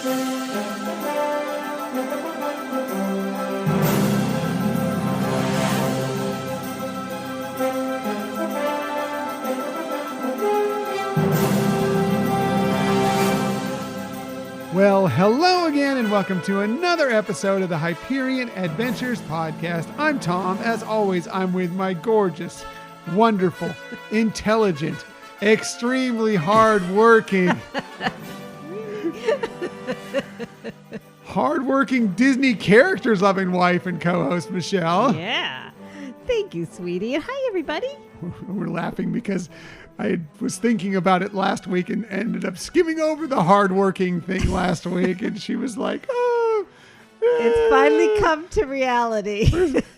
Well, hello again, and welcome to another episode of the Hyperion Adventures Podcast. I'm Tom. As always, I'm with my gorgeous, wonderful, intelligent, extremely hardworking, Disney characters loving wife and co-host, Michelle. Yeah. Thank you, sweetie. And hi, everybody. We're laughing because I was thinking about it last week and ended up skimming over the hardworking thing last week. And she was like, oh. It's finally come to reality.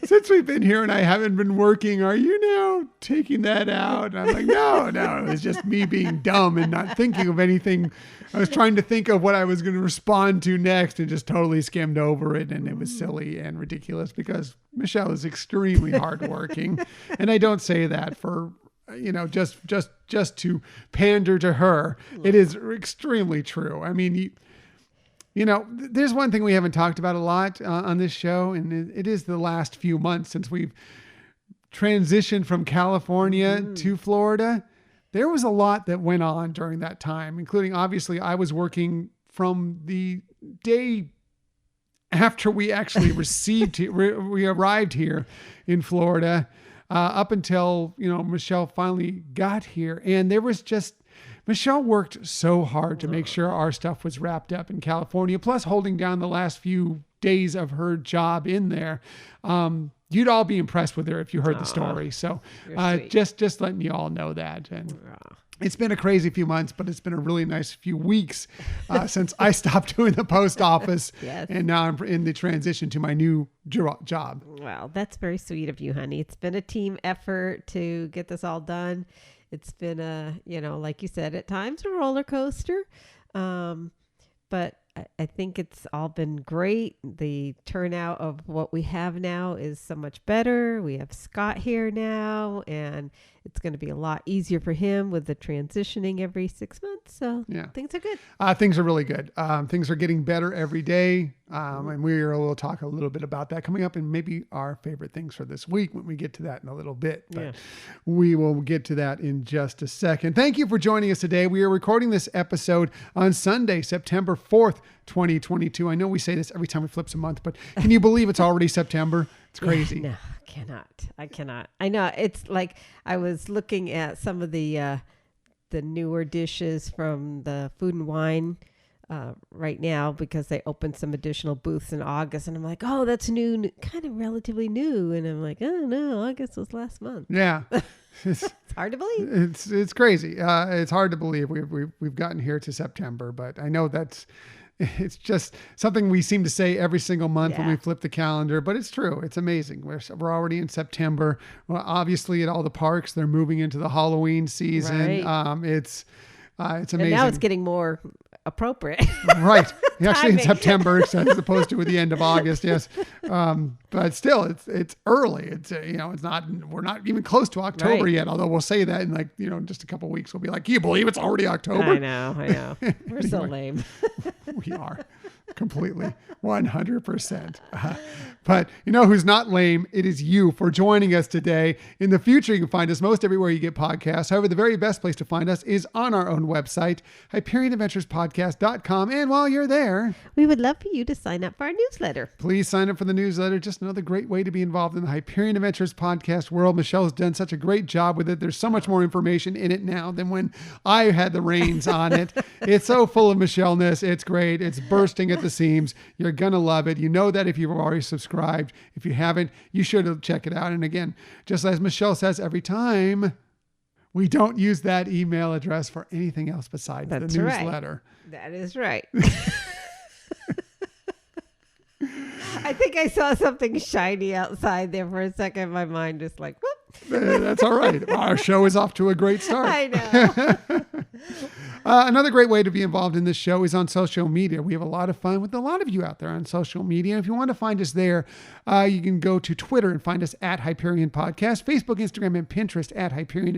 Since we've been here and I haven't been working, are you now taking that out? And I'm like, no, it was just me being dumb and not thinking of anything. I was trying to think of what I was going to respond to next and just totally skimmed over it. And it was silly and ridiculous because Michelle is extremely hardworking. And I don't say that for, just to pander to her. It is extremely true. I mean, there's one thing we haven't talked about a lot on this show, and it is the last few months since we've transitioned from California to Florida. There was a lot that went on during that time, including, obviously, I was working from the day after we actually we arrived here in Florida, up until, Michelle finally got here. And there was Michelle worked so hard to make sure our stuff was wrapped up in California, plus holding down the last few days of her job in there. You'd all be impressed with her if you heard the story. So just letting you all know that. And it's been a crazy few months, but it's been a really nice few weeks since I stopped doing the post office. Yes. And now I'm in the transition to my new job. Well, that's very sweet of you, honey. It's been a team effort to get this all done. It's been like you said, at times a roller coaster. But I think it's all been great. The turnout of what we have now is so much better. We have Scott here now, and it's going to be a lot easier for him with the transitioning every 6 months. So things are good. Things are really good. Things are getting better every day. And we'll talk a little bit about that coming up, and maybe our favorite things for this week when we get to that in a little bit. But we will get to that in just a second. Thank you for joining us today. We are recording this episode on Sunday, September 4th, 2022. I know we say this every time we flip a month, but can you believe it's already September? It's crazy. No, I cannot. I know. It's like I was looking at some of the newer dishes from the Food and Wine right now, because they opened some additional booths in August, and I'm like, oh, that's new, kind of relatively new. And I'm like, oh no, August was last month. Yeah. It's hard to believe. It's crazy. It's hard to believe we've gotten here to September, but I know it's just something we seem to say every single month when we flip the calendar, but it's true. It's amazing. We're already in September. Well, obviously at all the parks, they're moving into the Halloween season. Right. It's amazing. And now it's getting more appropriate. Right. Actually in September as opposed to at the end of August. Yes. But still it's early. It's we're not even close to October yet. Although we'll say that in just a couple of weeks, we'll be like, can you believe it's already October? I know. We're so lame. We are completely 100%. But who's not lame? It is you for joining us today. In the future, you can find us most everywhere you get podcasts. However, the very best place to find us is on our own website, HyperionAdventuresPodcast.com. And while you're there, we would love for you to sign up for our newsletter. Please sign up for the newsletter. Just another great way to be involved in the Hyperion Adventures podcast world. Michelle's done such a great job with it. There's so much more information in it now than when I had the reins on it. It's so full of Michelle-ness. It's great. It's bursting at the seams. You're going to love it. You know that if you've already subscribed. If you haven't, you should check it out. And again, just as Michelle says every time, we don't use that email address for anything else besides the newsletter. That is right. I think I saw something shiny outside there for a second. My mind just like, whoop. That's all right. Our show is off to a great start. I know. Another great way to be involved in this show is on social media. We have a lot of fun with a lot of you out there on social media. If you want to find us there, you can go to Twitter and find us at Hyperion Podcast, Facebook, Instagram, and Pinterest at Hyperion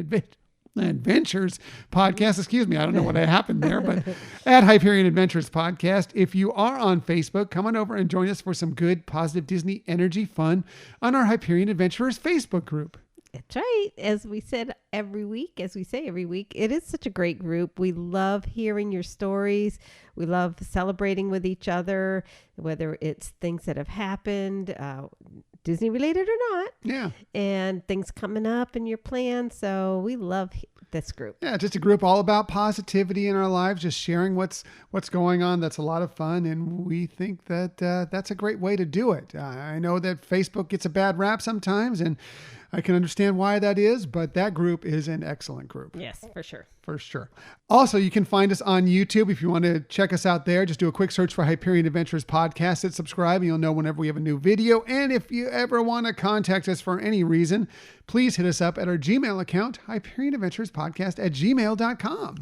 Adventures Podcast. Excuse me. I don't know what happened there, but at Hyperion Adventures Podcast. If you are on Facebook, come on over and join us for some good, positive Disney energy fun on our Hyperion Adventurers Facebook group. That's right. As we say every week, it is such a great group. We love hearing your stories. We love celebrating with each other, whether it's things that have happened, Disney related or not. Yeah. And things coming up in your plans. So we love this group. Yeah, just a group all about positivity in our lives, just sharing what's going on. That's a lot of fun. And we think that that's a great way to do it. I know that Facebook gets a bad rap sometimes, and I can understand why that is, but that group is an excellent group. Yes, for sure. For sure. Also, you can find us on YouTube. If you want to check us out there, just do a quick search for Hyperion Adventures Podcast, hit subscribe, and you'll know whenever we have a new video. And if you ever want to contact us for any reason, please hit us up at our Gmail account, HyperionAdventuresPodcast@gmail.com.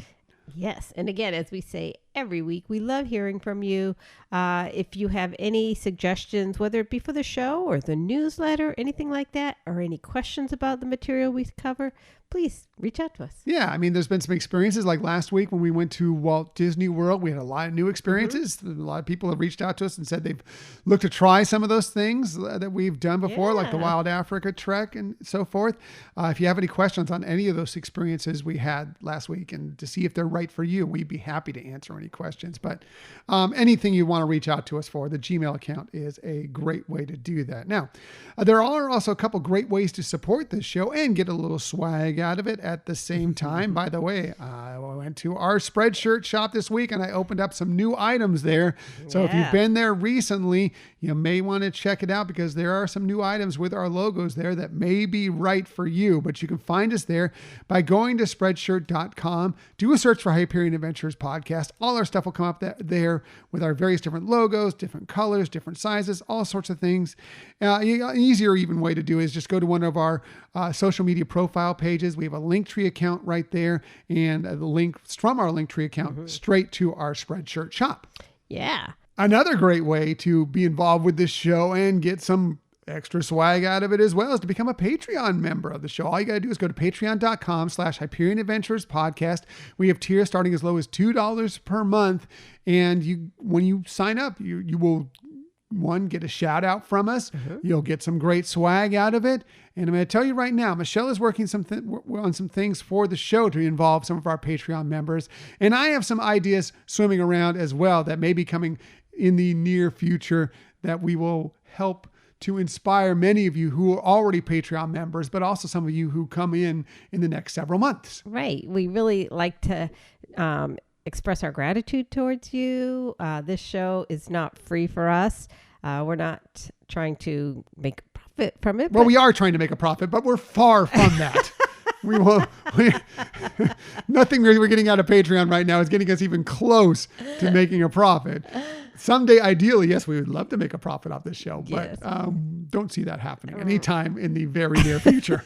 Yes. And again, as we say every week, we love hearing from you. If you have any suggestions, whether it be for the show or the newsletter, anything like that, or any questions about the material we cover, please reach out to us. Yeah. I mean, there's been some experiences like last week when we went to Walt Disney World. We had a lot of new experiences. Mm-hmm. A lot of people have reached out to us and said they've looked to try some of those things that we've done before, like the Wild Africa Trek and so forth. If you have any questions on any of those experiences we had last week and to see if they're right for you, we'd be happy to answer any questions. But anything you want to reach out to us for, the Gmail account is a great way to do that. Now, there are also a couple great ways to support this show and get a little swag out of it at the same time. By the way, I went to our Spreadshirt shop this week and I opened up some new items there. So if you've been there recently, you may want to check it out because there are some new items with our logos there that may be right for you. But you can find us there by going to Spreadshirt.com. Do a search for Hyperion Adventures Podcast. All our stuff will come up there with our various different logos, different colors, different sizes, all sorts of things. An easier even way to do is just go to one of our social media profile pages. We have a Linktree account right there and the link from our Linktree account straight to our Spreadshirt shop. Yeah. Another great way to be involved with this show and get some extra swag out of it as well is to become a Patreon member of the show. All you got to do is go to patreon.com/Hyperion Adventures Podcast. We have tiers starting as low as $2 per month. And when you sign up, you will get a shout out from us. You'll get some great swag out of it. And I'm going to tell you right now, Michelle is working on some things for the show to involve some of our Patreon members. And I have some ideas swimming around as well that may be coming in the near future that we will help to inspire many of you who are already Patreon members, but also some of you who come in the next several months. Right. We really like to express our gratitude towards you. This show is not free for us. We're not trying to make a profit from it. Well, we are trying to make a profit, but we're far from that. Nothing we're getting out of Patreon right now is getting us even close to making a profit. Someday, ideally, yes, we would love to make a profit off this show, but don't see that happening anytime in the very near future.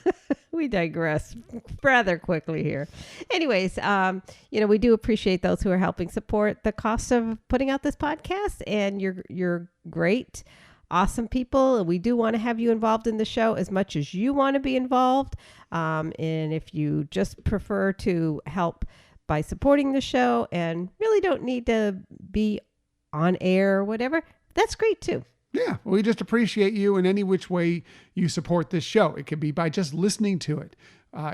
We digress rather quickly here. Anyways, we do appreciate those who are helping support the cost of putting out this podcast, and you're great, awesome people. We do want to have you involved in the show as much as you want to be involved. And if you just prefer to help by supporting the show and really don't need to be on air or whatever, that's great too. Yeah, we just appreciate you in any which way you support this show. It could be by just listening to it.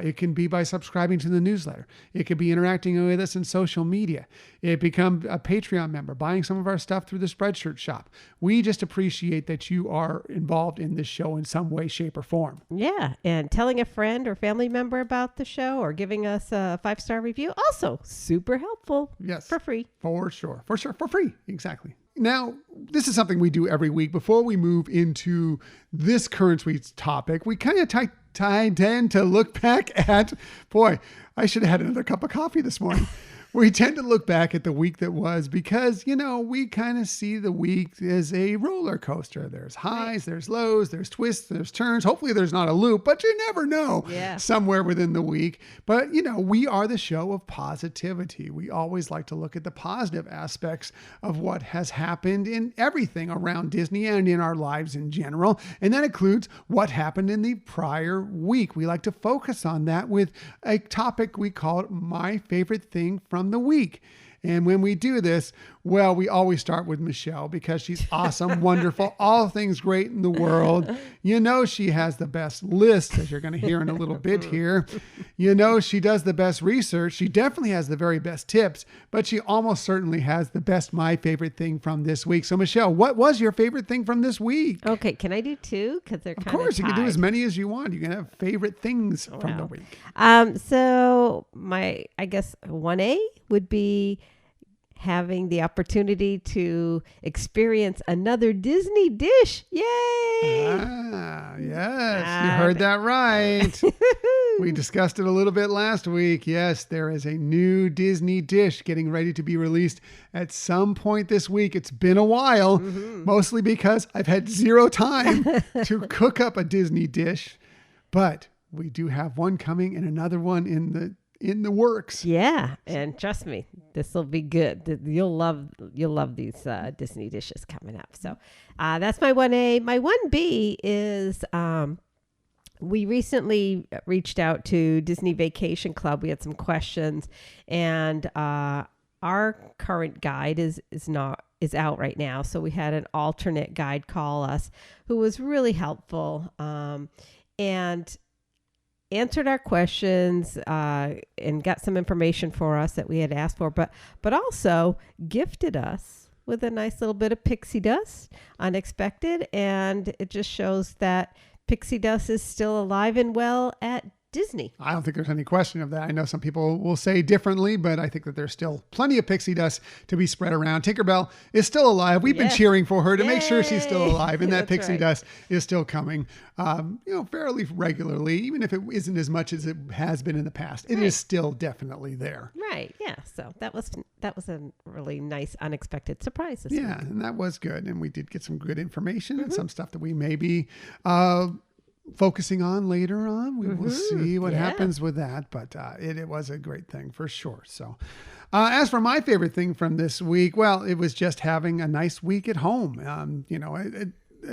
It can be by subscribing to the newsletter. It could be interacting with us in social media. It become a Patreon member, buying some of our stuff through the Spreadshirt shop. We just appreciate that you are involved in this show in some way, shape, or form. Yeah, and telling a friend or family member about the show or giving us a 5-star review, also super helpful. Yes. For free. For sure. For free. Exactly. Now, this is something we do every week. Before we move into this current week's topic, we kind of tend to look back at, boy, I should have had another cup of coffee this morning. We tend to look back at the week that was because, we kind of see the week as a roller coaster. There's highs, there's lows, there's twists, there's turns. Hopefully there's not a loop, but you never know somewhere within the week. But, we are the show of positivity. We always like to look at the positive aspects of what has happened in everything around Disney and in our lives in general. And that includes what happened in the prior week. We like to focus on that with a topic we call My Favorite Thing from the Week. And when we do this, well, we always start with Michelle because she's awesome, wonderful, all things great in the world. She has the best list, as you're going to hear in a little bit here. She does the best research. She definitely has the very best tips, but she almost certainly has the best My Favorite Thing from this week. So, Michelle, what was your favorite thing from this week? Okay, can I do two? Because they're kind of course, you tied. can do as many as you want. You can have favorite things from the week. So I guess 1A would be having the opportunity to experience another Disney dish. Yay! Yes, you heard that right. We discussed it a little bit last week. Yes, there is a new Disney dish getting ready to be released at some point this week. It's been a while, mostly because I've had zero time to cook up a Disney dish, but we do have one coming and another one in the works. Yeah, and trust me, this will be good. You'll love these Disney dishes coming up. So that's my 1A. My 1B is we recently reached out to Disney Vacation Club. We had some questions, and our current guide is out right now. So we had an alternate guide call us who was really helpful and answered our questions and got some information for us that we had asked for, but also gifted us with a nice little bit of pixie dust, unexpected, and it just shows that pixie dust is still alive and well at Disney. I don't think there's any question of that. I know some people will say differently, but I think that there's still plenty of pixie dust to be spread around. Tinkerbell is still alive. We've been cheering for her to make sure she's still alive, and that pixie dust is still coming, fairly regularly, even if it isn't as much as it has been in the past. It is still definitely there. Right. Yeah. So that was a really nice, unexpected surprise this week. Yeah, and that was good, and we did get some good information and some stuff that we may be focusing on later on. We will see what happens with that, but it was a great thing for sure. So as for my favorite thing from this week, well, it was just having a nice week at home.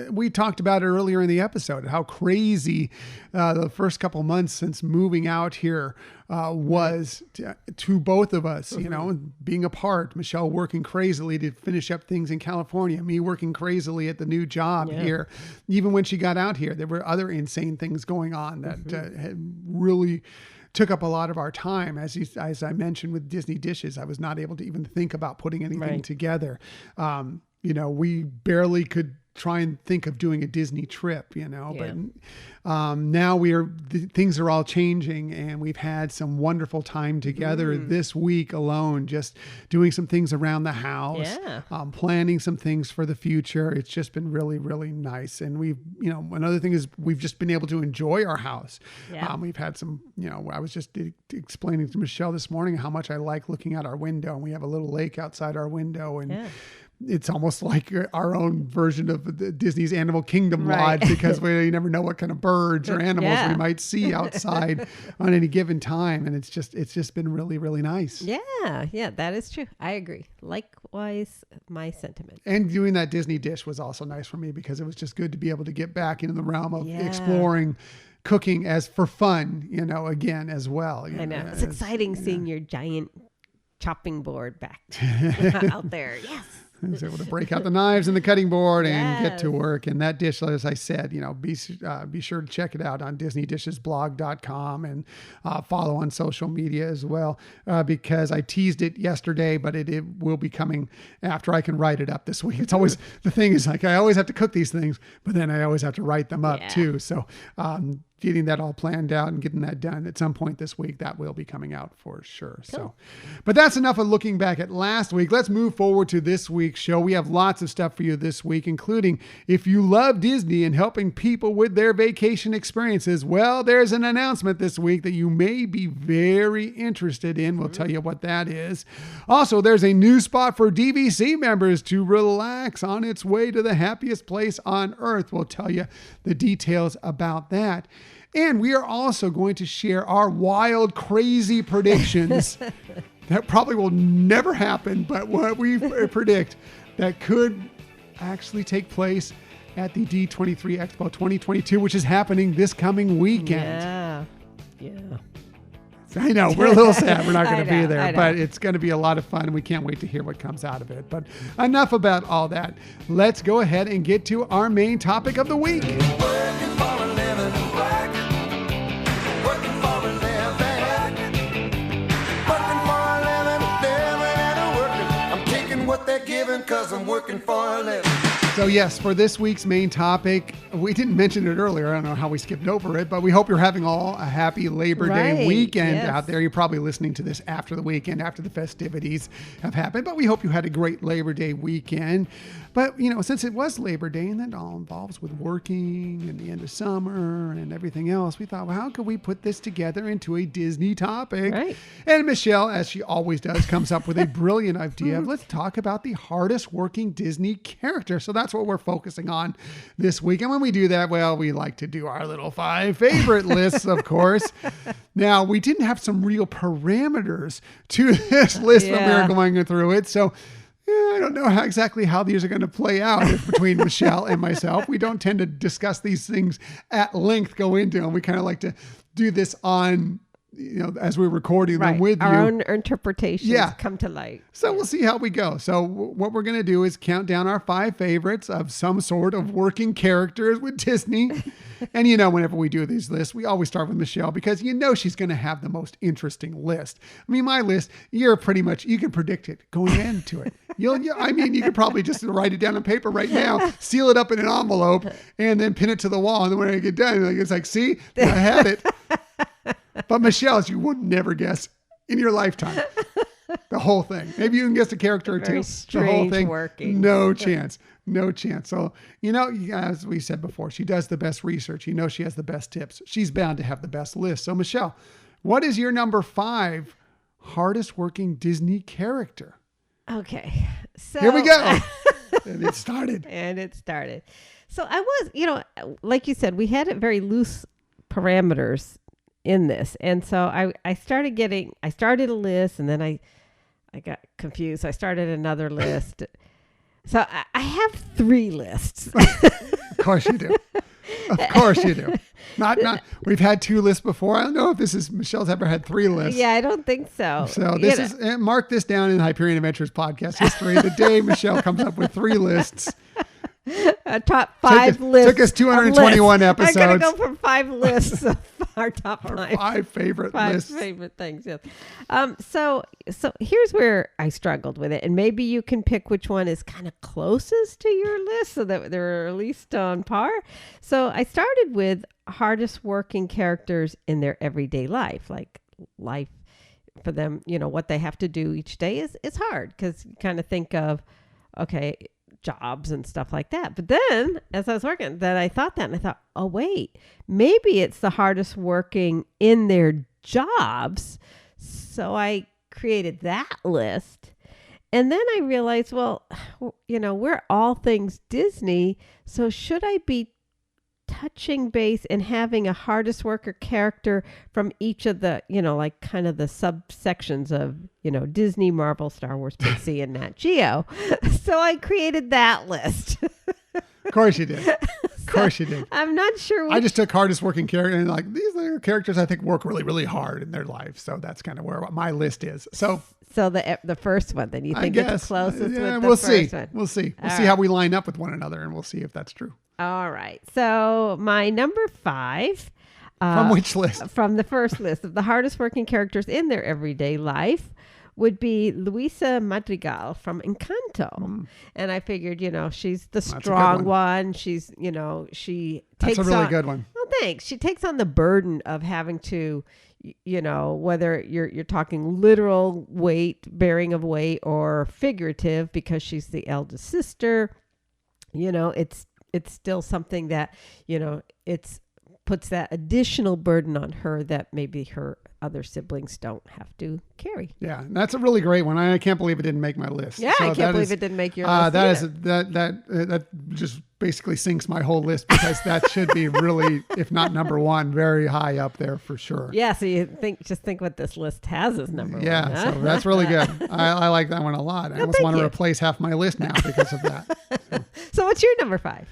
We talked about it earlier in the episode, how crazy the first couple months since moving out here was to both of us, being apart, Michelle working crazily to finish up things in California, me working crazily at the new job here. Even when she got out here, there were other insane things going on that had really took up a lot of our time. As I mentioned with Disney dishes, I was not able to even think about putting anything together. We barely could try and think of doing a Disney trip, but now things are all changing, and we've had some wonderful time together this week alone, just doing some things around the house, planning some things for the future. It's just been really, really nice. And we've, another thing is we've just been able to enjoy our house. We've had some, I was just explaining to Michelle this morning how much I like looking out our window, and we have a little lake outside our window, and it's almost like our own version of Disney's Animal Kingdom Lodge, because we never know what kind of birds or animals we might see outside on any given time. And it's just been really, really nice. Yeah, that is true. I agree. Likewise, my sentiment. And doing that Disney dish was also nice for me, because it was just good to be able to get back into the realm of exploring cooking as for fun, again as well. I know. It's exciting seeing your giant chopping board back out there. Yes. I was able to break out the knives and the cutting board and get to work. And that dish, as I said, be sure to check it out on DisneyDishesBlog.com and follow on social media as well, because I teased it yesterday, but it will be coming after I can write it up this week. It's always, the thing is, I always have to cook these things, but then I always have to write them up too. So getting that all planned out and getting that done at some point this week. That will be coming out for sure. Cool. So, but that's enough of looking back at last week. Let's move forward to this week's show. We have lots of stuff for you this week, including if you love Disney and helping people with their vacation experiences. Well, there's an announcement this week that you may be very interested in. We'll tell you what that is. Also, there's a new spot for DVC members to relax on its way to the happiest place on earth. We'll tell you the details about that. And we are also going to share our wild, crazy predictions that probably will never happen, but what we predict that could actually take place at the D23 Expo 2022, which is happening this coming weekend. Yeah. I know, we're a little sad we're not going to be there, but it's going to be a lot of fun and we can't wait to hear what comes out of it. But enough about all that. Let's go ahead and get to our main topic of the week. Working for a living, working for a living, and working. I'm taking what they're giving 'cause I'm working for a living. So yes, for this week's main topic, we didn't mention it earlier. I don't know how we skipped over it, but we hope you're having all a happy Labor Day weekend out there. You're probably listening to this after the weekend, after the festivities have happened, but we hope you had a great Labor Day weekend. But, since it was Labor Day and that all involves with working and the end of summer and everything else, we thought, well, how could we put this together into a Disney topic? Right. And Michelle, as she always does, comes up with a brilliant idea of let's talk about the hardest working Disney character. So that's what we're focusing on this week. And when we do that, well, we like to do our little 5 favorite lists, of course. Now, we didn't have some real parameters to this list when we were going through it. So I don't know exactly how these are going to play out between Michelle and myself. We don't tend to discuss these things at length, go into them. We kind of like to do this on, as we're recording them with our you. Our own interpretations come to light. So we'll see how we go. So what we're going to do is count down our 5 favorites of some sort of working characters with Disney. And whenever we do these lists, we always start with Michelle because she's going to have the most interesting list. I mean, my list, you can predict it going into it. You could probably just write it down on paper right now, seal it up in an envelope, and then pin it to the wall. And then when I get done, it's like, see, I had it. But Michelle's, you would never guess in your lifetime. The whole thing. Maybe you can guess the character or two. The whole thing. Working. No chance. No chance. So, as we said before, she does the best research. She has the best tips. She's bound to have the best list. So, Michelle, what is your number 5 hardest working Disney character? Okay. So here we go. And it started. So I was, like you said, we had it very loose parameters in this. And so I started a list and then I got confused. So I started another list. So I have 3 lists. Of course you do. Of course you do. Not. We've had 2 lists before. I don't know if Michelle's ever had 3 lists. Yeah, I don't think so. So this is, mark this down in Hyperion Adventures podcast history. The day Michelle comes up with 3 lists. A top 5 list. Took us 221 episodes. I'm going to go from 5 lists of our top 5. Our 5 favorite lists. 5 favorite things, yes. So here's where I struggled with it. And maybe you can pick which one is kind of closest to your list so that they're at least on par. So I started with hardest working characters in their everyday life. Like life for them, what they have to do each day is hard because you kind of think of, okay, jobs and stuff like that. But then as I was working, then I thought, oh, wait, maybe it's the hardest working in their jobs. So I created that list. And then I realized, well, we're all things Disney. So should I be touching base and having a hardest worker character from each of the, like kind of the subsections of, Disney, Marvel, Star Wars, Pixar, and Nat Geo. So I created that list. Of course you did. Of course you did. I'm not sure. I just took hardest working character and these are characters I think work really, really hard in their life. So that's kind of where my list is. So the first one, then you think it's the closest with the we'll first see. one? We'll see. We'll All see right. how we line up with one another and we'll see if that's true. All right. So my number 5. From which list? From the first list of the hardest working characters in their everyday life would be Luisa Madrigal from Encanto. And I figured, she's the strong one. She's, she takes That's a really on, good one. Well, thanks. She takes on the burden of having to, whether you're talking literal bearing of weight or figurative, because she's the eldest sister, it's still something that, it's puts that additional burden on her that maybe her other siblings don't have to carry. Yeah, that's a really great one. I can't believe it didn't make my list. Yeah, I can't believe it didn't make your list. That just basically sinks my whole list, because that should be really, if not number one, very high up there for sure. Yeah, so you think what this list has as number one. Yeah, huh? so that's really good. I like that one a lot. I almost want to replace half my list now because of that. So what's your number 5?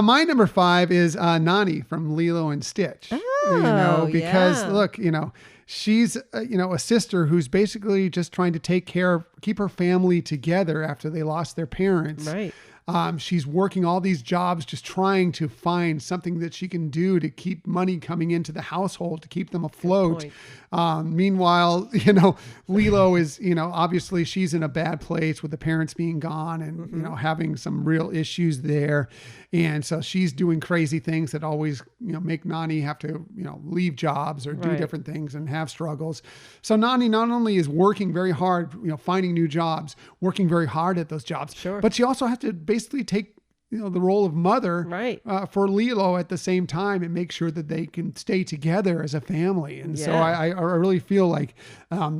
My number 5 is Nani from Lilo and Stitch. Oh, because yeah. look, she's a sister who's basically just trying to keep her family together after they lost their parents. Right. She's working all these jobs, just trying to find something that she can do to keep money coming into the household, to keep them afloat. Meanwhile, Lilo is, obviously she's in a bad place with the parents being gone and, having some real issues there. And so she's doing crazy things that always, make Nani have to, leave jobs or do different things and have struggles. So Nani not only is working very hard, finding new jobs, working very hard at those jobs, but she also has to basically take the role of mother for Lilo at the same time and make sure that they can stay together as a family. And so I really feel like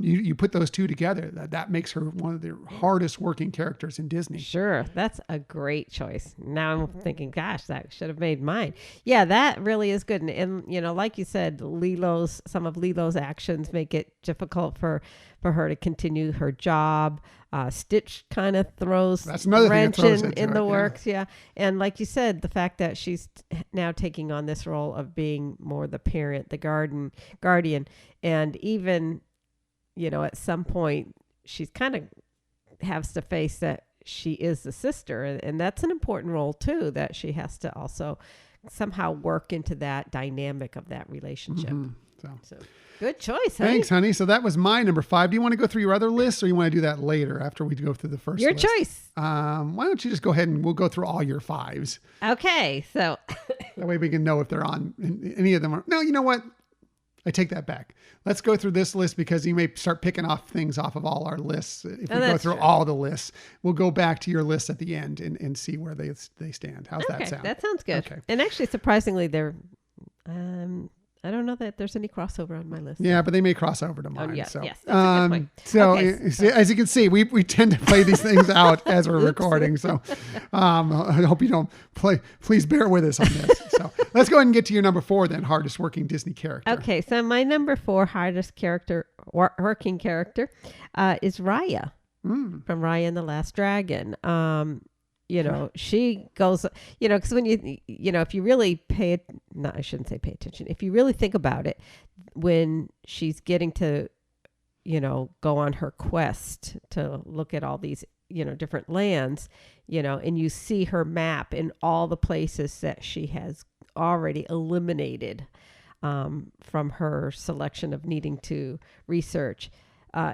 you put those two together, that makes her one of the hardest working characters in Disney. Sure. That's a great choice. Now I'm thinking, gosh, that should have made mine. Yeah, that really is good. And like you said, some of Lilo's actions make it difficult for her to continue her job. Stitch kind of throws wrench in the works. Yeah. And like you said, the fact that she's now taking on this role of being more the parent, the guardian, and even, at some point she's kind of has to face that she is the sister. And that's an important role too, that she has to also somehow work into that dynamic of that relationship. So good choice. Thanks, honey. So that was my number 5. Do you want to go through your other lists, or you want to do that later after we go through the first Your list? choice. Why don't you just go ahead and we'll go through all your 5s. Okay. So that way we can know if they're on any of them. No, you know what? I take that back. Let's go through this list, because you may start picking off things off of all our lists. If we go through all the lists, we'll go back to your list at the end and see where they stand. How's that sound? That sounds good. Okay. And actually, surprisingly, I don't know that there's any crossover on my list. Yeah, but they may cross over to mine. Yes, so. yes, that's a good point. So, Okay, as you can see, we tend to play these things out as we're recording. So I hope you don't please bear with us on this. So let's go ahead and get to your number 4 then, hardest working Disney character. Okay, so my number 4 hardest working character is Raya from Raya and the Last Dragon. She goes, because when if you really I shouldn't say pay attention. If you really think about it, when she's getting to, go on her quest to look at all these, different lands, and you see her map in all the places that she has already eliminated from her selection of needing to research.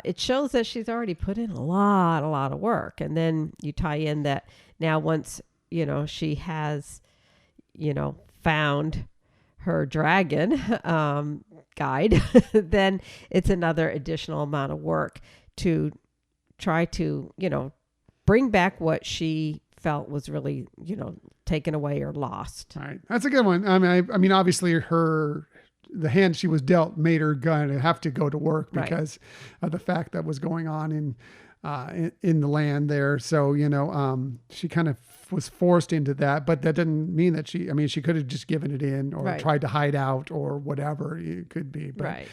It shows that she's already put in a lot of work. And then you tie in that now once, she has, found her dragon guide, then it's another additional amount of work to try to, bring back what she felt was really, taken away or lost. Right. That's a good one. I mean, obviously the hand she was dealt made her gonna have to go to work because of the fact that was going on in the land there. So, she kind of was forced into that, but that didn't mean that she could have just given it in or tried to hide out or whatever it could be. But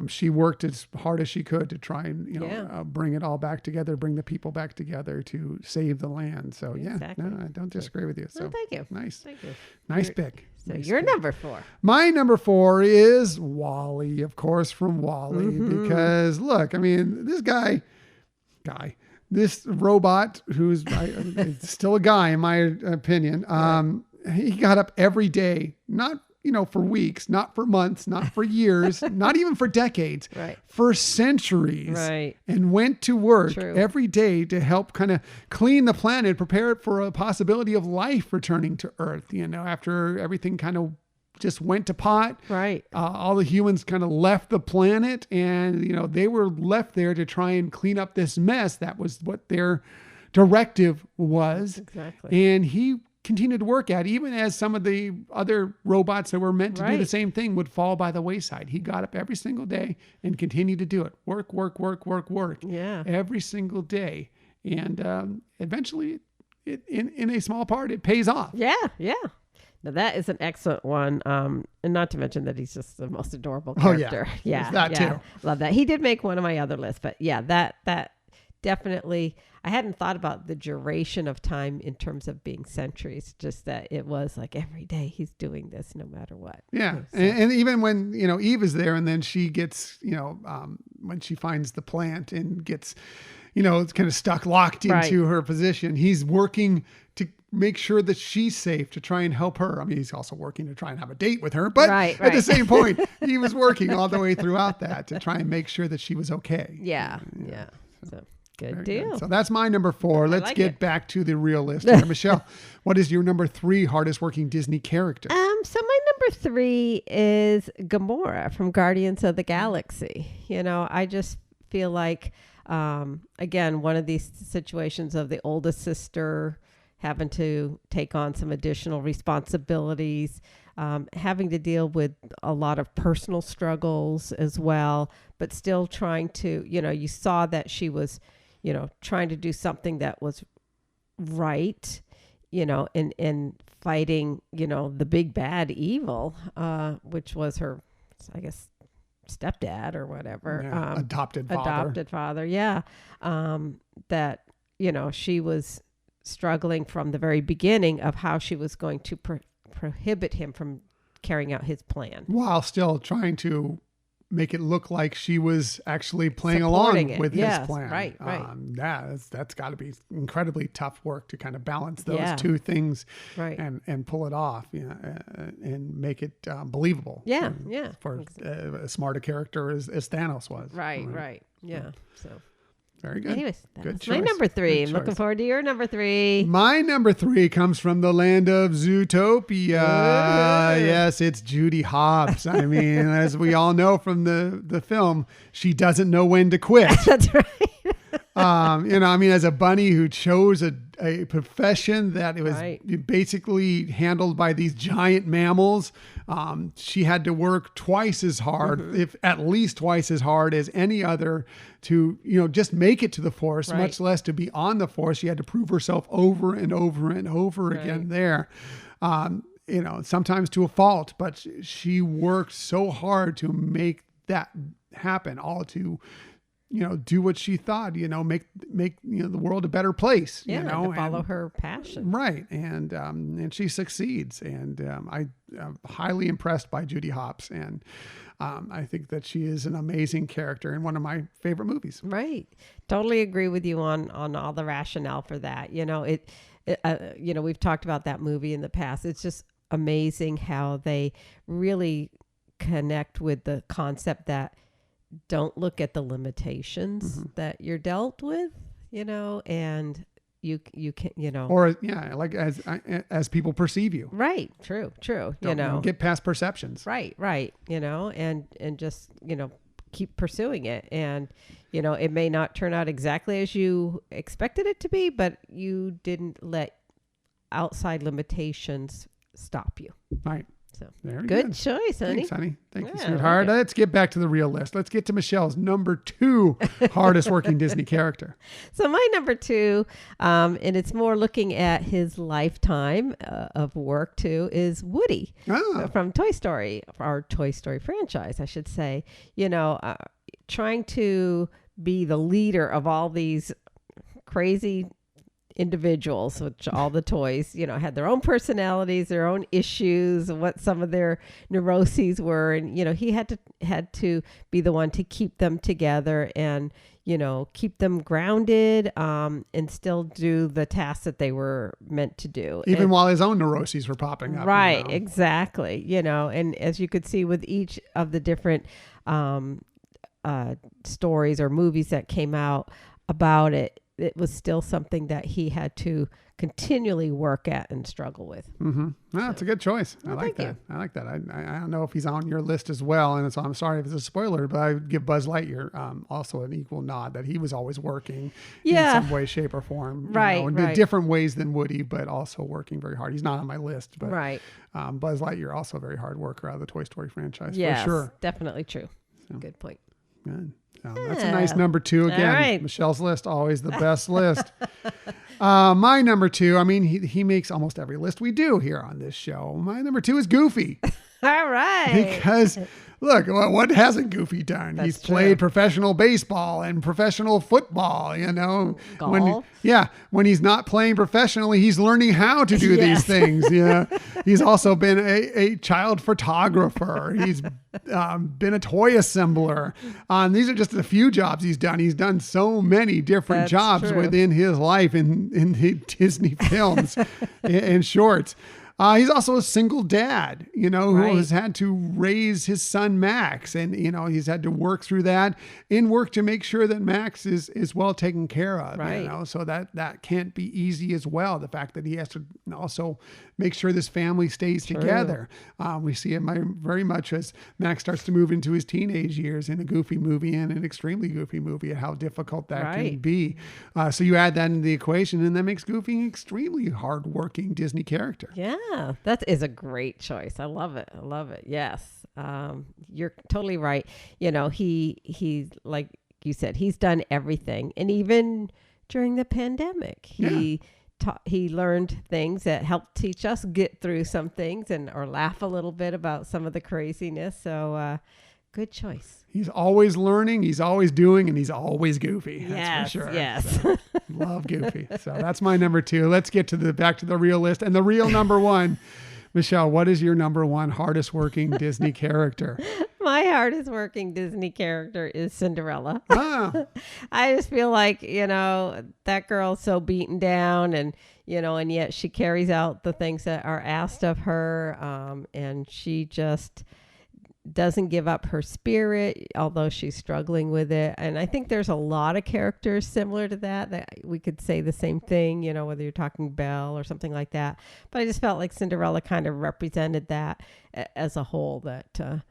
she worked as hard as she could to try and, bring it all back together, bring the people back together to save the land. So exactly. No, I don't disagree with you. So well, thank you. Nice. Thank you. Nice pick. So nice your pick. number 4. My number 4 is Wally, of course, from Wally, because look, this robot who's still a guy in my opinion. He got up every day, not, for weeks, not for months, not for years, not even for decades, for centuries, and went to work every day to help kind of clean the planet, prepare it for a possibility of life returning to Earth, after everything kind of just went to pot. Right. All the humans kind of left the planet, and they were left there to try and clean up this mess. That was what their directive was. Exactly. And he continued to work at it, even as some of the other robots that were meant to do the same thing would fall by the wayside. He got up every single day and continued to do it. Work. Yeah. Every single day. And eventually, in a small part, it pays off. Yeah. Yeah. Now that is an excellent one. And not to mention that he's just the most adorable character. Oh, yeah. That too. Love that. He did make one of my other lists, but yeah, that definitely, I hadn't thought about the duration of time in terms of being centuries, just that it was like every day he's doing this no matter what. Yeah. So. And even when, Eve is there and then she gets, when she finds the plant and gets, it's kind of locked into her position, he's working to make sure that she's safe, to try and help her. I mean, he's also working to try and have a date with her, but at the same point, he was working all the way throughout that to try and make sure that she was okay. Yeah. So. Good deal. Good. So that's my number 4. Let's get back to the real list here. Michelle, what is your number 3 hardest working Disney character? So my number 3 is Gamora from Guardians of the Galaxy. I just feel like, again, one of these situations of the oldest sister having to take on some additional responsibilities, having to deal with a lot of personal struggles as well, but still trying to, you saw that she was, trying to do something that was right, and fighting, the big bad evil, which was her, I guess, stepdad or whatever. Yeah, adopted father. Yeah. That, she was struggling from the very beginning of how she was going to prohibit him from carrying out his plan. While still trying to make it look like she was actually playing Supporting along it. with Yes, his plan. Right. Yeah, that's got to be incredibly tough work to kind of balance those two things, and pull it off, and make it believable. Yeah, For as smart a character as Thanos was. Right. Yeah. So. Very good. Anyways, good that's choice. my number 3. Good I'm looking choice. forward to your number 3. My number 3 comes from the land of Zootopia. Yes, it's Judy Hopps. I mean, as we all know from the film, she doesn't know when to quit. That's right. As a bunny who chose a profession that it was basically handled by these giant mammals, she had to work twice as hard, if at least twice as hard as any other to, just make it to the forest, much less to be on the forest. She had to prove herself over and over and over again there. Sometimes to a fault, but she worked so hard to make that happen, all to do what she thought, make the world a better place. Yeah, to follow her passion. Right, and she succeeds, and I'm highly impressed by Judy Hopps, and I think that she is an amazing character and one of my favorite movies. Right, totally agree with you on all the rationale for that. We've talked about that movie in the past. It's just amazing how they really connect with the concept that don't look at the limitations that you're dealt with, and you can, or like as people perceive you. Right. True. Don't get past perceptions. Right. And just, keep pursuing it. And, it may not turn out exactly as you expected it to be, but you didn't let outside limitations stop you. Right. So very good choice, honey. Thanks, honey. Thank you, Yeah, sweetheart. like it. Let's get back to the real list. Let's get to Michelle's number 2 hardest working Disney character. So my number 2, and it's more looking at his lifetime of work too, is Woody from Toy Story, our Toy Story franchise, I should say. Trying to be the leader of all these crazy individuals, which all the toys, had their own personalities, their own issues, what some of their neuroses were. And, he had to be the one to keep them together and, keep them grounded, and still do the tasks that they were meant to do. Even while his own neuroses were popping up. Right. Exactly. And as you could see with each of the different, stories or movies that came out about it, it was still something that he had to continually work at and struggle with. Mm-hmm. No, it's a good choice. I like thank that. I like that. I don't know if he's on your list as well, and so I'm sorry if it's a spoiler, but I would give Buzz Lightyear also an equal nod that he was always working in some way, shape, or form. In different ways than Woody, but also working very hard. He's not on my list, but Buzz Lightyear also a very hard worker out of the Toy Story franchise, for sure. Definitely true. So. Good point. Good. So that's a nice number 2 again. All right. Michelle's list, always the best list. My number 2, I mean, he makes almost every list we do here on this show. My number 2 is Goofy. All right. Because look, what hasn't Goofy done? He's played professional baseball and professional football, Golf. When he's not playing professionally, he's learning how to do these things. Yeah. He's also been a child photographer. He's been a toy assembler. These are just a few jobs he's done. He's done so many different jobs within his life in Disney films and shorts. He's also a single dad, who has had to raise his son Max, and he's had to work through that and work to make sure that Max is well taken care of. So that can't be easy as well. The fact that he has to also make sure this family stays together. We see it very much as Max starts to move into his teenage years in a Goofy movie and an extremely Goofy movie, and how difficult that can be. So you add that into the equation, and that makes Goofy an extremely hardworking Disney character. Yeah. That is a great choice. I love it. Yes. You're totally right. He's like you said, he's done everything. And even during the pandemic, he learned things that helped teach us get through some things or laugh a little bit about some of the craziness. So, good choice. He's always learning, he's always doing, and he's always Goofy. That's for sure. Yes. So, love Goofy. So that's my number 2. Let's get back to the real list. And the real number 1, Michelle, what is your number 1 hardest working Disney character? My hardest working Disney character is Cinderella. Ah. I just feel like, that girl's so beaten down and yet she carries out the things that are asked of her. And she just doesn't give up her spirit, although she's struggling with it. And I think there's a lot of characters similar to that we could say the same thing, whether you're talking Belle or something like that. But I just felt like Cinderella kind of represented that as a whole, that,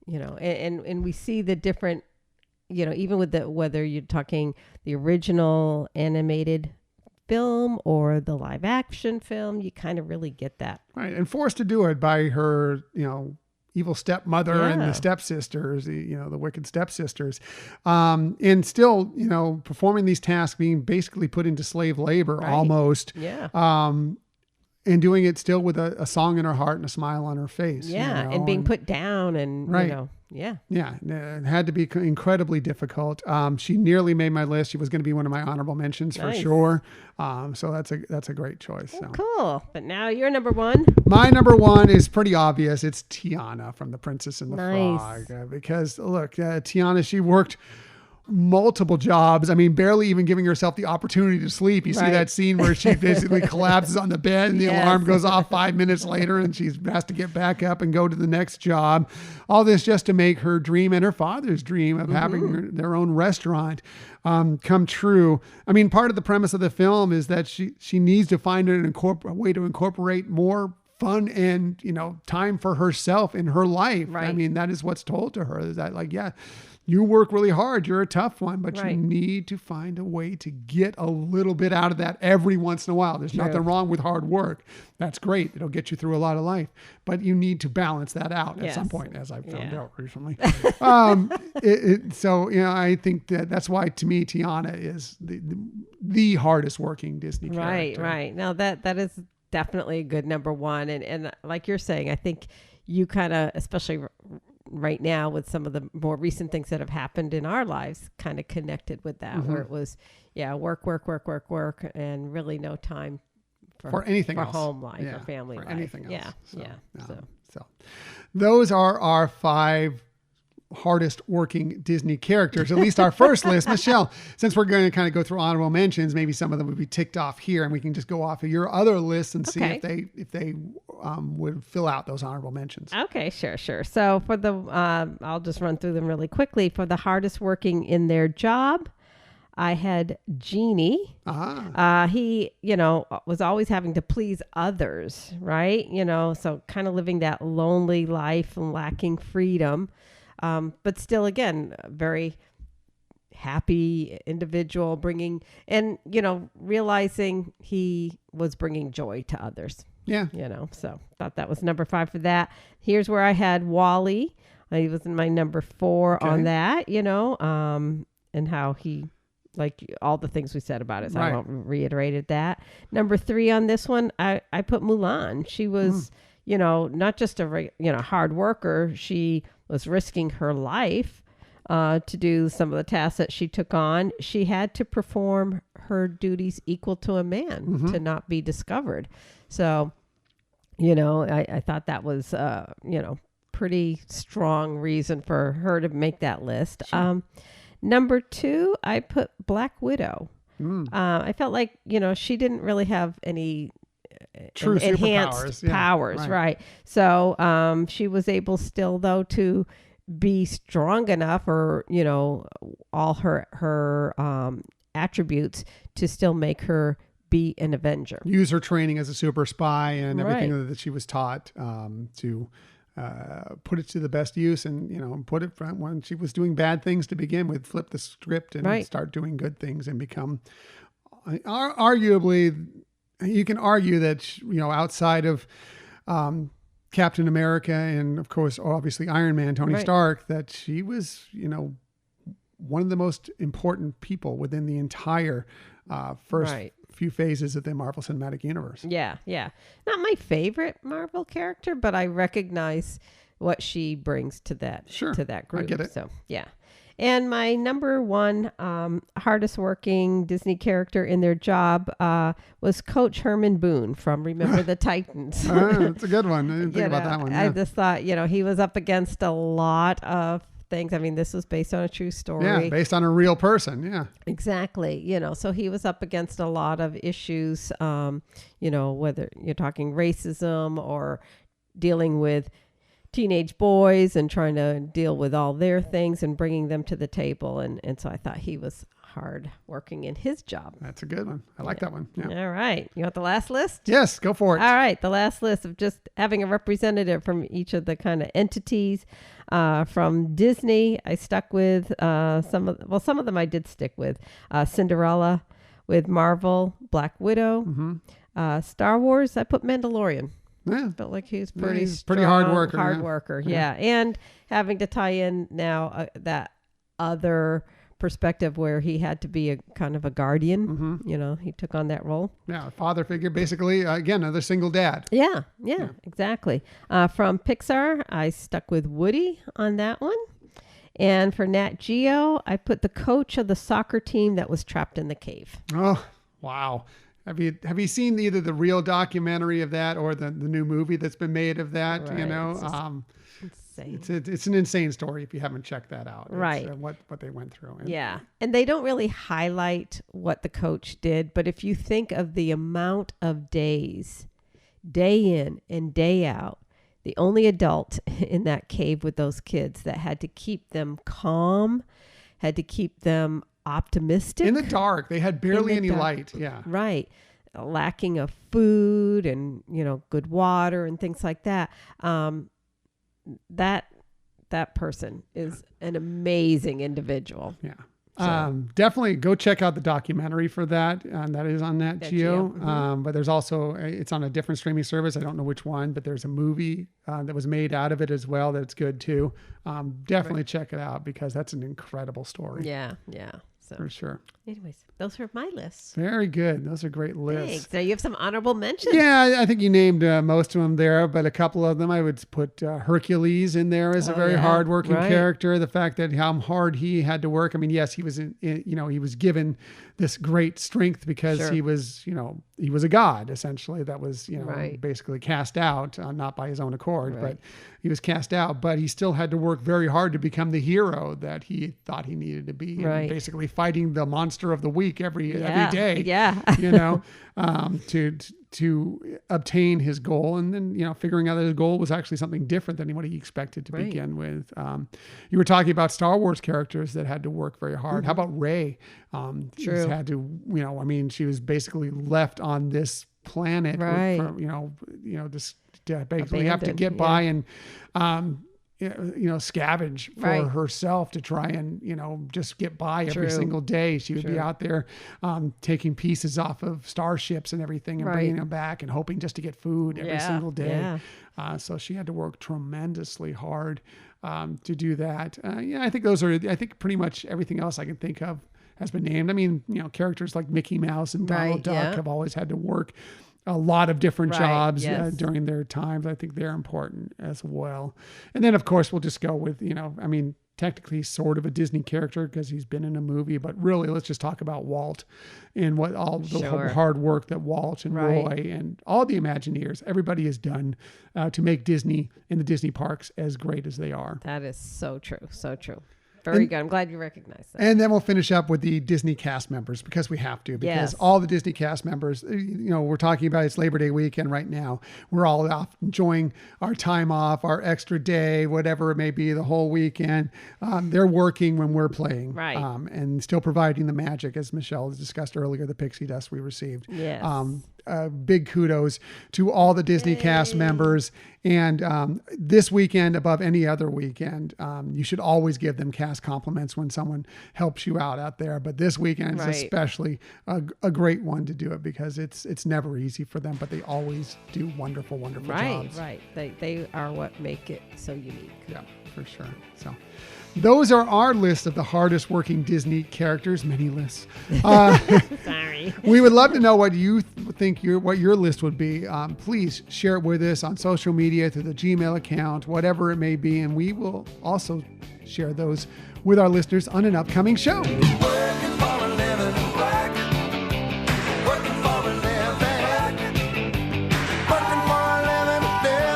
and we see the different, even with whether you're talking the original animated film or the live action film, you kind of really get that. Right. And forced to do it by her, evil stepmother and the stepsisters, the wicked stepsisters, and still, performing these tasks, being basically put into slave labor almost, and doing it still with a song in her heart and a smile on her face. And being put down and, it had to be incredibly difficult. She nearly made my list. She was going to be one of my honorable mentions for sure. So that's a great choice. So. Cool. But now you're number 1. My number 1 is pretty obvious. It's Tiana from The Princess and the Frog. Because look, Tiana, she worked multiple jobs. I mean, barely even giving herself the opportunity to sleep. You see that scene where she basically collapses on the bed and the alarm goes off 5 minutes later and she has to get back up and go to the next job. All this just to make her dream and her father's dream of having their own restaurant come true. I mean, part of the premise of the film is that she needs to find a way to incorporate more fun and, time for herself in her life. I mean, that is what's told to her, is that you work really hard. You're a tough one, but you need to find a way to get a little bit out of that every once in a while. There's nothing wrong with hard work. That's great. It'll get you through a lot of life, but you need to balance that out at some point, as I've found out recently. So, I think that's why, to me, Tiana is the hardest working Disney character. Right. Now that is definitely a good number 1. And like you're saying, I think you kind of, especially right now with some of the more recent things that have happened in our lives, kind of connected with that, where it was, work, and really no time for anything else, home life or family life. Anything else. So those are our 5 hardest working Disney characters, at least our first list. Michelle, since we're going to kind of go through honorable mentions, maybe some of them would be ticked off here and we can just go off of your other lists and see if they would fill out those honorable mentions. Okay, sure. So for the, I'll just run through them really quickly. For the hardest working in their job, I had Genie. He, was always having to please others, right? So kind of living that lonely life and lacking freedom. But still, again, very happy individual, realizing he was bringing joy to others. Yeah. So thought that was number 5 for that. Here's where I had Wally. He was in my number 4 on that, and how he, like all the things we said about it. So I won't reiterate that. Number 3 on this one, I put Mulan. She was, not just a hard worker. She was risking her life to do some of the tasks that she took on. She had to perform her duties equal to a man to not be discovered. So, I thought that was, pretty strong reason for her to make that list. Sure. Number 2, I put Black Widow. I felt like, she didn't really have any true enhanced powers. Right. So she was able still, though, to be strong enough, or, all her attributes to still make her be an Avenger. Use her training as a super spy and everything that she was taught to put it to the best use, and put it front when she was doing bad things to begin with, flip the script and start doing good things and become arguably, you can argue that outside of Captain America and of course obviously Iron Man, Tony Stark, that she was one of the most important people within the entire first few phases of the Marvel Cinematic Universe. Yeah. Not my favorite Marvel character, but I recognize what she brings to that group. I get it. So, yeah. And my number 1 hardest working Disney character in their job was Coach Herman Boone from Remember the Titans. That's a good one. I didn't think about that one. Yeah. I just thought, he was up against a lot of things. I mean, this was based on a true story. Yeah, based on a real person. Yeah. Exactly. So he was up against a lot of issues, whether you're talking racism or dealing with teenage boys and trying to deal with all their things and bringing them to the table. And so I thought he was hard working in his job. That's a good one. I like that one. Yeah. All right. You want the last list? Yes, go for it. All right. The last list of just having a representative from each of the kind of entities. From Disney, I stuck with some of them I did stick with. Cinderella, with Marvel, Black Widow. Star Wars, I put Mandalorian. Yeah. Felt like he's pretty hard worker. Hard worker, yeah. And having to tie in now that other perspective where he had to be a kind of a guardian. He took on that role. Yeah, father figure, basically. Again, another single dad. Yeah, exactly. From Pixar, I stuck with Woody on that one. And for Nat Geo, I put the coach of the soccer team that was trapped in the cave. Oh, wow. Have you seen either the real documentary of that or the new movie that's been made of that? Right. Insane. It's an insane story if you haven't checked that out. Right. What they went through. And they don't really highlight what the coach did, but if you think of the amount of days, day in and day out, the only adult in that cave with those kids that had to keep them calm, had to keep them optimistic. In the dark. They had barely any light. Yeah. Right. Lacking of food and, good water and things like that. That person is an amazing individual. Yeah. Definitely go check out the documentary for that. That is on Nat Geo. But there's also, it's on a different streaming service. I don't know which one, but there's a movie that was made out of it as well. That's good too. Definitely check it out because that's an incredible story. Yeah. So, for sure. Anyways, those are my lists. Very good. Those are great lists. Thanks. Now you have some honorable mentions. Yeah, I think you named most of them there, but a couple of them I would put Hercules in there as a very hardworking character. The fact that how hard he had to work. I mean, yes, he was he was given this great strength because he was he was a god essentially that was basically cast out, not by his own accord, but he was cast out. But he still had to work very hard to become the hero that he thought he needed to be. And basically fighting the monster monster of the week every day. Yeah. You know, to obtain his goal, and then, you know, figuring out that his goal was actually something different than what he expected to begin with. You were talking about Star Wars characters that had to work very hard. How about Rey? She's had to, you know, I mean, she was basically left on this planet, just to basically have to get by and, you know, scavenge for herself to try and, you know, just get by every single day. She would be out there taking pieces off of starships and everything and bringing them back and hoping just to get food every single day. So she had to work tremendously hard to do that. I think I think pretty much everything else I can think of has been named. I mean, you know, characters like Mickey Mouse and Donald Duck have always had to work a lot of different jobs during their times. I think they're important as well. And then, of course, we'll just go with, you know, I mean, technically sort of a Disney character because he's been in a movie, but really let's just talk about Walt and what all the hard work that Walt and Roy and all the Imagineers, everybody has done to make Disney and the Disney parks as great as they are. That is so true. So true. Very good. I'm glad you recognize that. And then we'll finish up with the Disney cast members because we have to, because all the Disney cast members, you know, we're talking about it's Labor Day weekend right now. We're all off enjoying our time off, our extra day, whatever it may be, the whole weekend. They're working when we're playing, and still providing the magic, as Michelle discussed earlier, the pixie dust we received. Yes. Big kudos to all the Disney cast members. And this weekend, above any other weekend, you should always give them cast compliments when someone helps you out there. But this weekend is especially a great one to do it because it's never easy for them, but they always do wonderful jobs. Right. They are what make it so unique. Yeah, for sure. So those are our list of the hardest working Disney characters, many lists. Sorry. We would love to know what you think what your list would be. Please share it with us on social media, through the Gmail account, whatever it may be. And we will also share those with our listeners on an upcoming show. Working for a living, working for a living, working for a living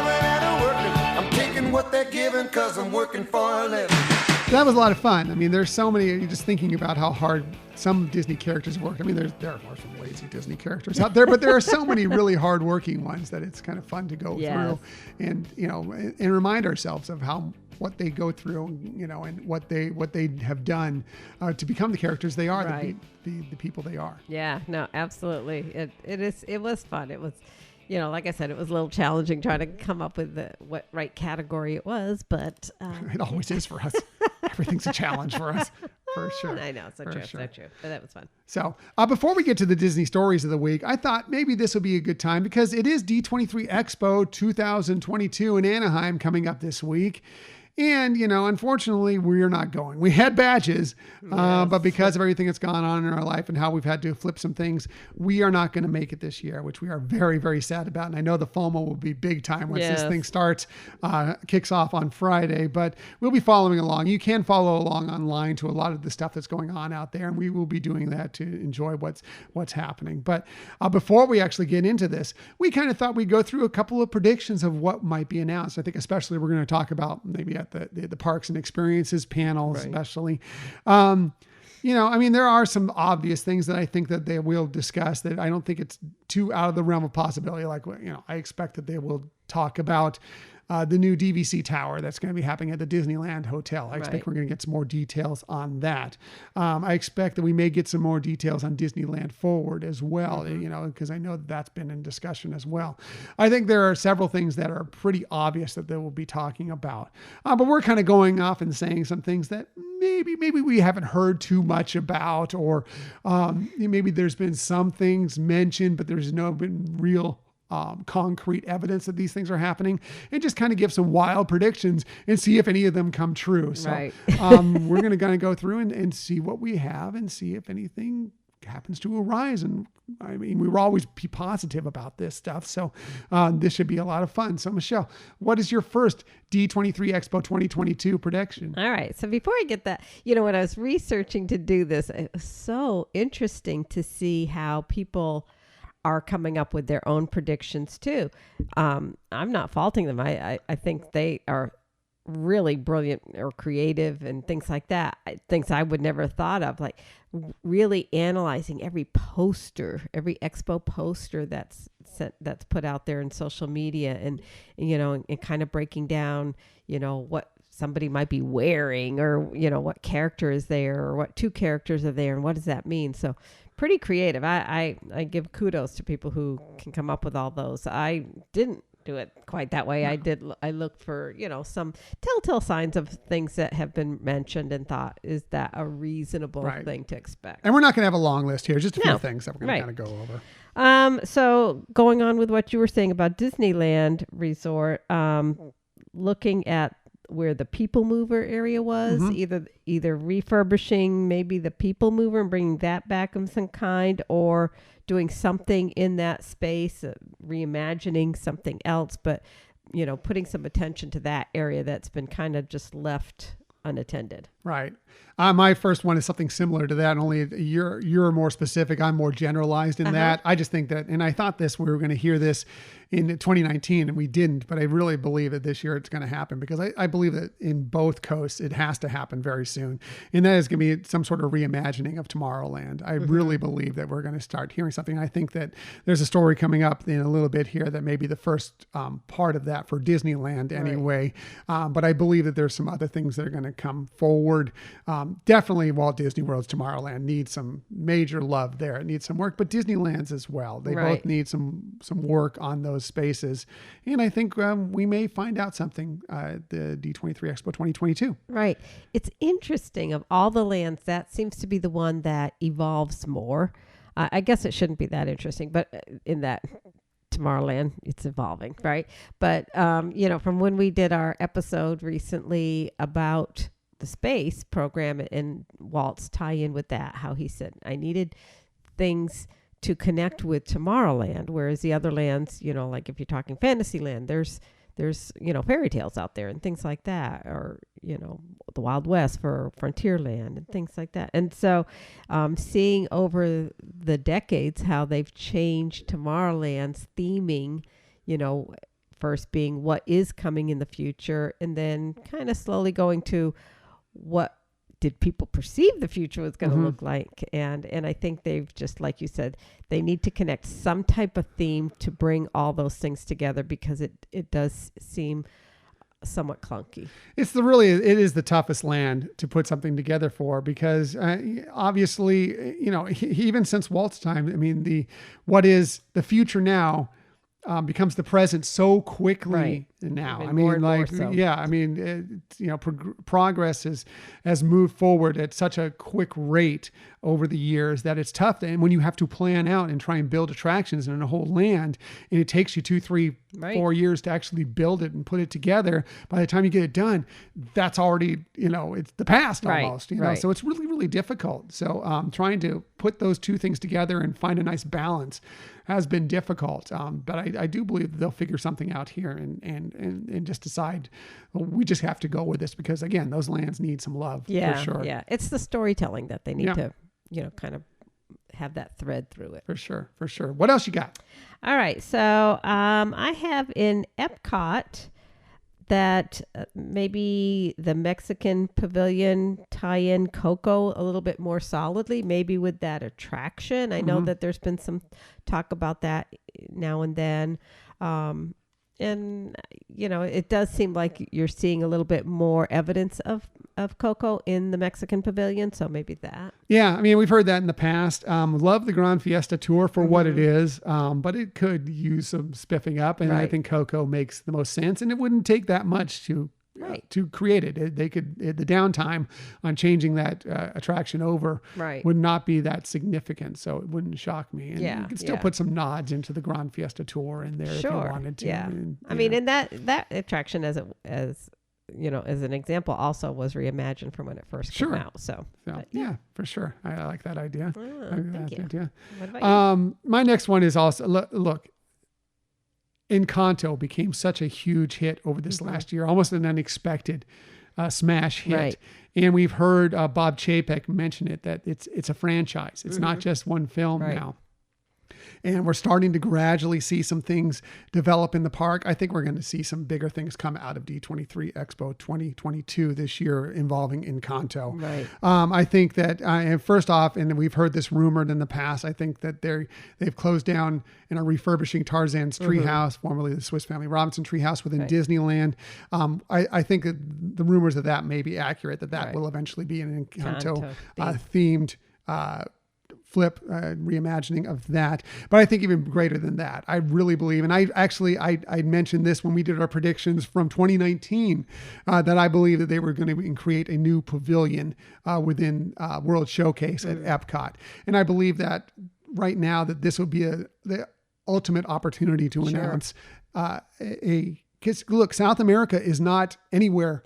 and working. I'm taking what they're giving 'cause I'm working for a living. That was a lot of fun. I mean, there's so many, you're just thinking about how hard some Disney characters work. I mean, there are some lazy Disney characters out there, but there are so many really hardworking ones that it's kind of fun to go through and, you know, and remind ourselves of what they go through, you know, and what they have done to become the characters they are, the people they are. Yeah, no, absolutely. It was fun. It was, you know, like I said, it was a little challenging trying to come up with what right category it was, but it always is for us. Everything's a challenge for us, for sure. I know, so true. But that was fun. So before we get to the Disney stories of the week, I thought maybe this would be a good time because it is D23 Expo 2022 in Anaheim coming up this week. And, you know, unfortunately, we're not going. We had badges, but because of everything that's gone on in our life and how we've had to flip some things, we are not going to make it this year, which we are very, very sad about. And I know the FOMO will be big time once this thing starts, kicks off on Friday, but we'll be following along. You can follow along online to a lot of the stuff that's going on out there, and we will be doing that to enjoy what's happening. But before we actually get into this, we kind of thought we'd go through a couple of predictions of what might be announced. I think especially we're going to talk about maybe at the parks and experiences panel, especially. You know, I mean, there are some obvious things that I think that they will discuss that I don't think it's too out of the realm of possibility. Like, you know, I expect that they will talk about the new DVC tower that's going to be happening at the Disneyland Hotel. I expect we're going to get some more details on that. I expect that we may get some more details on Disneyland Forward as well, you know, because I know that's been in discussion as well. I think there are several things that are pretty obvious that they will be talking about. But we're kind of going off and saying some things that maybe we haven't heard too much about, or maybe there's been some things mentioned, but there's no been real concrete evidence that these things are happening, and just kind of give some wild predictions and see if any of them come true. So we're going to kind of go through and see what we have and see if anything happens to arise. And I mean, we will always be positive about this stuff. So this should be a lot of fun. So Michelle, what is your first D23 Expo 2022 prediction? All right. So before I get that, you know, when I was researching to do this, it was so interesting to see how people are coming up with their own predictions too. I'm not faulting them. I think they are really brilliant or creative and things like that. Things I would never have thought of, like really analyzing every poster, every expo poster that's put out there in social media, and and kind of breaking down, what somebody might be wearing, or what character is there, or what two characters are there, and what does that mean. So pretty creative. I give kudos to people who can come up with all those. I didn't do it quite that way. No. I looked for, some telltale signs of things that have been mentioned and thought, is that a reasonable thing to expect? And we're not going to have a long list here, just a few things that we're going to kind of go over. So going on with what you were saying about Disneyland Resort, looking at where the People Mover area was, either refurbishing maybe the People Mover and bringing that back of some kind, or doing something in that space, reimagining something else, but putting some attention to that area that's been kind of just left unattended. Right. My first one is something similar to that, only you're more specific. I'm more generalized in that. I just think that, and I thought we were going to hear this in 2019 and we didn't, but I really believe that this year it's going to happen, because I believe that in both coasts, it has to happen very soon. And that is going to be some sort of reimagining of Tomorrowland. I really believe that we're going to start hearing something. I think that there's a story coming up in a little bit here that may be the first part of that for Disneyland anyway. But I believe that there's some other things that are going to come forward. Definitely Walt Disney World's Tomorrowland needs some major love there. It needs some work, but Disneyland's as well. They both need some work on those spaces. And I think we may find out something at the D23 Expo 2022. Right. It's interesting, of all the lands, that seems to be the one that evolves more. I guess it shouldn't be that interesting, but in that Tomorrowland, it's evolving, right? But, from when we did our episode recently about the space program and Walt's tie in with that, how he said, I needed things to connect with Tomorrowland, whereas the other lands, like if you're talking Fantasyland, there's fairy tales out there and things like that, or the Wild West for Frontierland and things like that. And so seeing over the decades how they've changed Tomorrowland's theming, first being what is coming in the future, and then kind of slowly going to what did people perceive the future was going to look like. And I think they've, just like you said, they need to connect some type of theme to bring all those things together, because it does seem somewhat clunky. It is the toughest land to put something together for, because obviously, even since Walt's time, I mean, what is the future now becomes the present so quickly now. I mean, progress has moved forward at such a quick rate over the years that it's tough. And when you have to plan out and try and build attractions in a whole land, and it takes you 2, 3, 4 years to actually build it and put it together, by the time you get it done, that's already, it's the past almost, so it's really, really difficult. So trying to put those two things together and find a nice balance has been difficult. But I do believe that they'll figure something out here and just decide, well, we just have to go with this, because again, those lands need some love for sure. Yeah. It's the storytelling that they need to, kind of have that thread through it. For sure. What else you got? All right. So I have in Epcot that maybe the Mexican Pavilion tie in Coco a little bit more solidly, maybe with that attraction. I know that there's been some talk about that now and then. And, it does seem like you're seeing a little bit more evidence of Coco in the Mexican Pavilion. So maybe that. Yeah. I mean, we've heard that in the past. Love the Grand Fiesta Tour for what it is. But it could use some spiffing up. And I think Coco makes the most sense. And it wouldn't take that much to create it. The downtime on changing that attraction over would not be that significant, so it wouldn't shock me. And you can still put some nods into the Grand Fiesta Tour in there if you wanted to. Yeah, I mean, and that attraction, as an example, also was reimagined from when it first came out. So yeah, for sure, I like that idea. Thank you. What about you? My next one is also look. Encanto became such a huge hit over this last year, almost an unexpected smash hit. And we've heard Bob Chapek mention it, that it's a franchise. It's not just one film now. and we're starting to gradually see some things develop in the park. I think we're going to see some bigger things come out of D23 Expo 2022 this year involving Encanto. Right. I think that first off, and we've heard this rumored in the past, I think that they've closed down and are refurbishing Tarzan's treehouse, formerly the Swiss Family Robinson treehouse within Disneyland. I think that the rumors of that may be accurate, that will eventually be an Encanto themed reimagining of that. But I think even greater than that, I really believe, and I mentioned this when we did our predictions from 2019, that I believe that they were going to create a new pavilion within World Showcase at Epcot. And I believe that right now that this would be the ultimate opportunity to announce because look, South America is not anywhere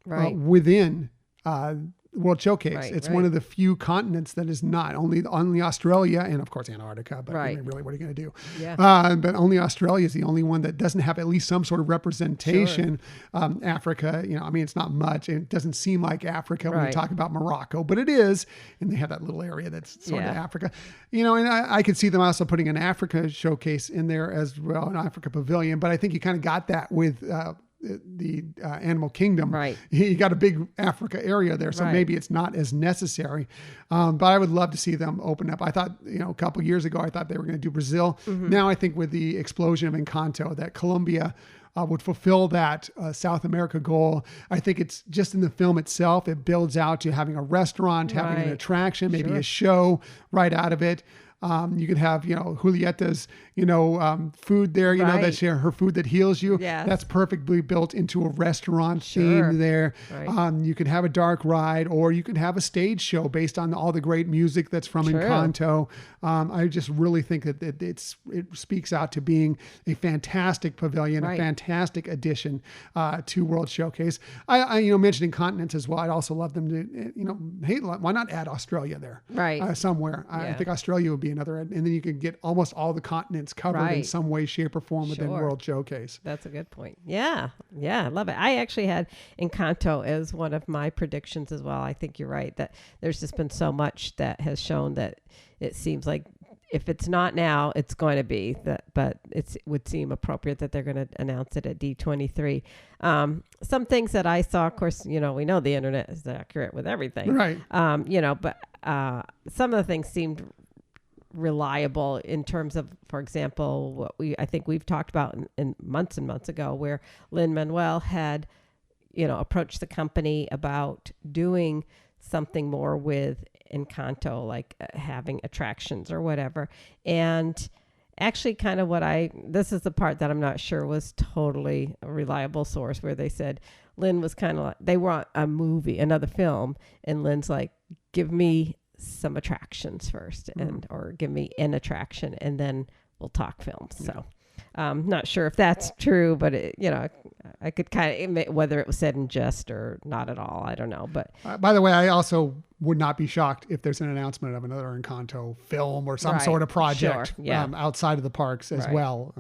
within World Showcase. It's one of the few continents that is not. Only Australia and of course Antarctica, but I mean, really, what are you going to do? Yeah. But only Australia is the only one that doesn't have at least some sort of representation. Africa, I mean, it's not much. It doesn't seem like Africa when we talk about Morocco, but it is, and they have that little area that's sort of Africa. And I could see them also putting an Africa showcase in there as well, an Africa pavilion. But I think you kind of got that with the Animal Kingdom. Right. You got a big Africa area there, so maybe it's not as necessary. But I would love to see them open up. I thought, a couple of years ago, I thought they were going to do Brazil. Now I think with the explosion of Encanto, that Colombia would fulfill that South America goal. I think it's just in the film itself, it builds out to having a restaurant, having an attraction, maybe a show right out of it. You could have, Julieta's, food there, that's her food that heals you. Yes. That's perfectly built into a restaurant theme there. Right. You could have a dark ride, or you could have a stage show based on all the great music that's from Encanto. I just really think that it speaks out to being a fantastic pavilion, a fantastic addition to World Showcase. I mentioning continents as well. I'd also love them to, hey, why not add Australia there? Right. Somewhere. I think Australia would be another, and then you could get almost all the continents covered in some way, shape, or form within World Showcase. That's a good point. Yeah, I love it. I actually had Encanto as one of my predictions as well. I think you're right that there's just been so much that has shown that it seems like if it's not now, it's going to be. But it would seem appropriate that they're going to announce it at D23. Some things that I saw, of course, we know the internet is accurate with everything, right? But some of the things seemed reliable in terms of, for example, what I think we've talked about in months and months ago, where Lin-Manuel had, approached the company about doing something more with Encanto, like having attractions or whatever. And actually kind of this is the part that I'm not sure was totally a reliable source, where they said Lin was kind of like, they want a movie, another film. And Lin's like, give me some attractions first or give me an attraction and then we'll talk films. So not sure if that's true, but I could kind of, whether it was said in jest or not at all, I don't know. But by the way, I also would not be shocked if there's an announcement of another Encanto film or some sort of project outside of the parks as well.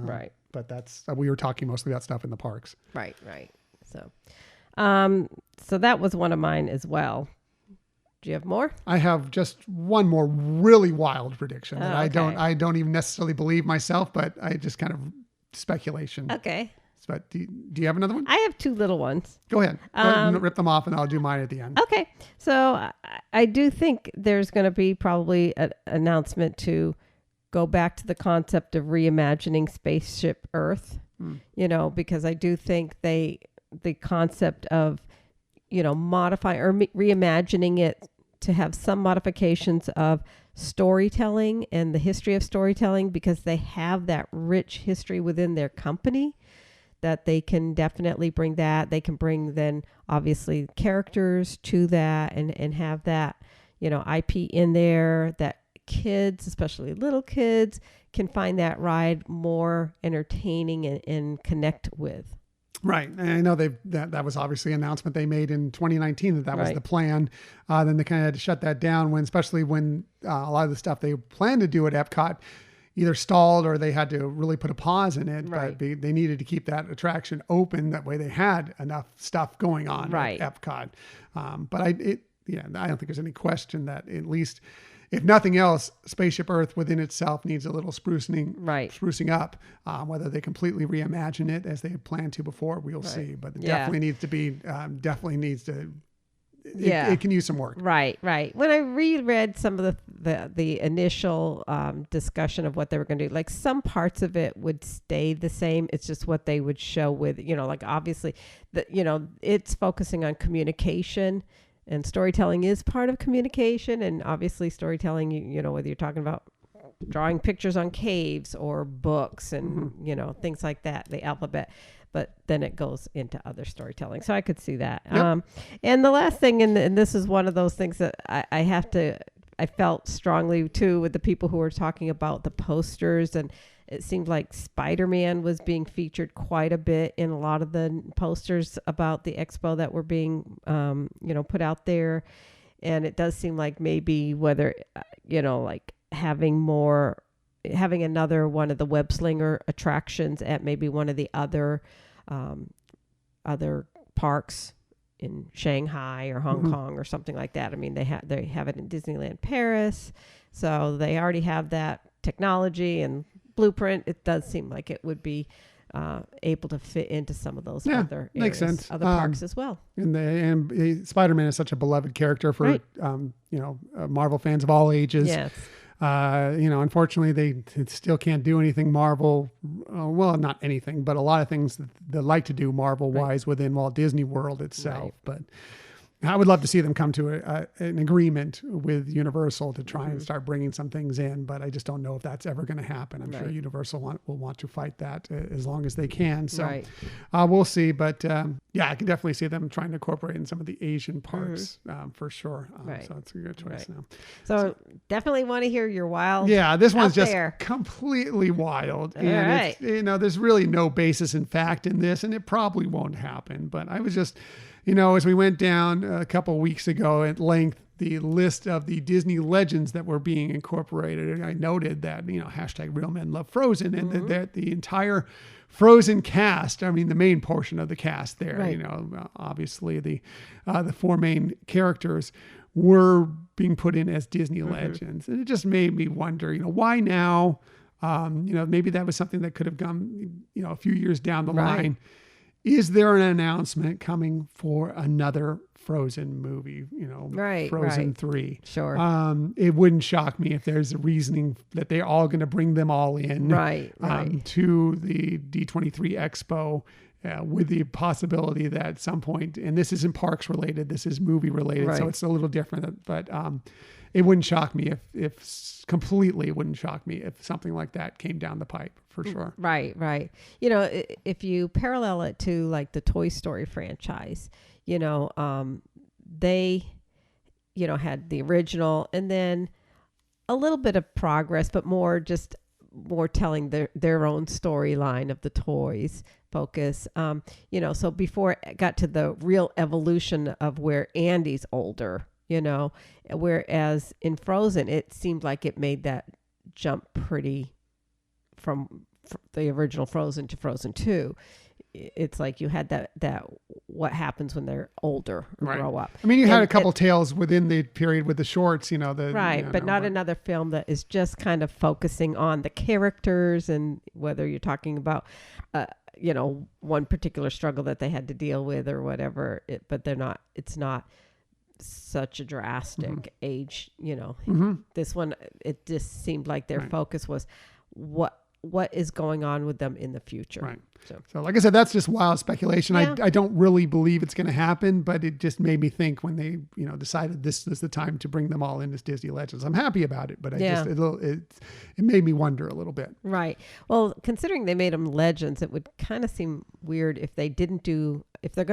But that's, we were talking mostly about stuff in the parks. Right. So that was one of mine as well. Do you have more? I have just one more really wild prediction that I don't even necessarily believe myself, but I just kind of speculation. Okay. But do you have another one? I have two little ones. Go ahead. Rip them off and I'll do mine at the end. Okay. So I do think there's going to be probably an announcement to go back to the concept of reimagining Spaceship Earth, because I do think the concept of, modify or reimagining it to have some modifications of storytelling and the history of storytelling, because they have that rich history within their company, that they can definitely bring that. They can bring then obviously characters to that and have that, IP in there that kids, especially little kids, can find that ride more entertaining and connect with. Right. And I know that was obviously an announcement they made in 2019 that was the plan. Then they kind of had to shut that down especially when a lot of the stuff they planned to do at Epcot either stalled or they had to really put a pause in it. Right. But they needed to keep that attraction open. That way they had enough stuff going on at Epcot. But I don't think there's any question that at least if nothing else, Spaceship Earth within itself needs a little sprucing up. Whether they completely reimagine it as they had planned to before, we'll see. But it definitely needs to be, it can use some work. Right. When I reread some of the initial discussion of what they were going to do, like some parts of it would stay the same. It's just what they would show with, like obviously it's focusing on communication, and storytelling is part of communication. And obviously storytelling, whether you're talking about drawing pictures on caves or books and, things like that, the alphabet. But then it goes into other storytelling. So I could see that. Yep. And the last thing, and this is one of those things that I felt strongly too with the people who were talking about the posters, and it seemed like Spider-Man was being featured quite a bit in a lot of the posters about the expo that were being, put out there. And it does seem like maybe whether, like having another one of the web slinger attractions at maybe one of the other parks in Shanghai or Hong Kong or something like that. I mean, they have it in Disneyland Paris, so they already have that technology and blueprint. It does seem like it would be able to fit into some of those other areas, makes sense. other parks as well. And Spider-Man is such a beloved character for Marvel fans of all ages. Yes. Unfortunately, they still can't do anything Marvel. Well, not anything, but a lot of things that they like to do Marvel-wise within Walt Disney World itself. Right. But I would love to see them come to an agreement with Universal to try and start bringing some things in, but I just don't know if that's ever going to happen. I'm sure Universal will want to fight that as long as they can. So we'll see. But I can definitely see them trying to incorporate in some of the Asian parks for sure. So it's a good choice now. So definitely want to hear your wild. Yeah, this one's just there. Completely wild. All and it's, there's really no basis in fact in this, and it probably won't happen. But I was just... as we went down a couple of weeks ago at length, the list of the Disney legends that were being incorporated, and I noted that, hashtag Real Men Love Frozen, and that the entire Frozen cast, I mean, the main portion of the cast there, obviously the four main characters were being put in as Disney legends. And it just made me wonder, why now? Maybe that was something that could have gone, a few years down the line. Is there an announcement coming for another Frozen movie? Frozen 3. Sure. It wouldn't shock me if there's a reasoning that they're all going to bring them all in to the D23 Expo with the possibility that at some point, and this isn't parks related, this is movie related, so it's a little different, but it wouldn't shock me if completely it wouldn't shock me if something like that came down the pipe for sure. Right. If you parallel it to like the Toy Story franchise, they, had the original and then a little bit of progress, but more telling their own storyline of the toys focus. So before it got to the real evolution of where Andy's older, whereas in Frozen, it seemed like it made that jump pretty from the original Frozen to Frozen 2. It's like you had that what happens when they're older and grow up. I mean, you had a couple tales within the period with the shorts, but not another film that is just kind of focusing on the characters and whether you're talking about, one particular struggle that they had to deal with or whatever. But it's not such a drastic age, This one, it just seemed like their focus was what is going on with them in the future. Right. So like I said, that's just wild speculation. Yeah. I don't really believe it's going to happen, but it just made me think when they, decided this was the time to bring them all in as Disney legends. I'm happy about it, but it made me wonder a little bit. Right. Well, considering they made them legends, it would kind of seem weird if they're going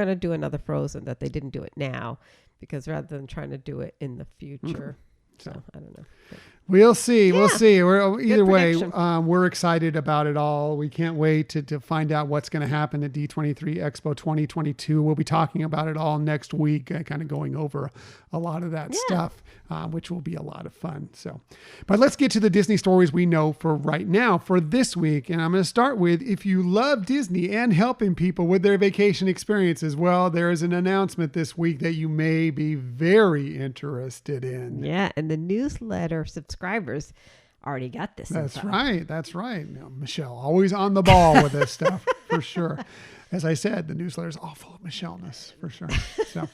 to do another Frozen, that they didn't do it now, because rather than trying to do it in the future. So I don't know. We'll see. Yeah. We'll see. Either way, we're excited about it all. We can't wait to find out what's going to happen at D23 Expo 2022. We'll be talking about it all next week, kind of going over a lot of that stuff. which will be a lot of fun. So, but let's get to the Disney stories we know for right now for this week. And I'm going to start with, if you love Disney and helping people with their vacation experiences, well, there is an announcement this week that you may be very interested in. Yeah, and the newsletter subscribers already got this. That's info. right. That's right. Now, Michelle, always on the ball with this stuff for sure. As I said, the newsletter is all full of Michelle-ness for sure. So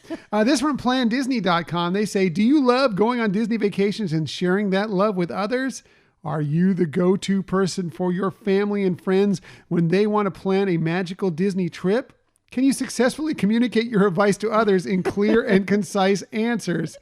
this from PlanDisney.com. They say, do you love going on Disney vacations and sharing that love with others? Are you the go-to person for your family and friends when they want to plan a magical Disney trip? Can you successfully communicate your advice to others in clear and concise answers?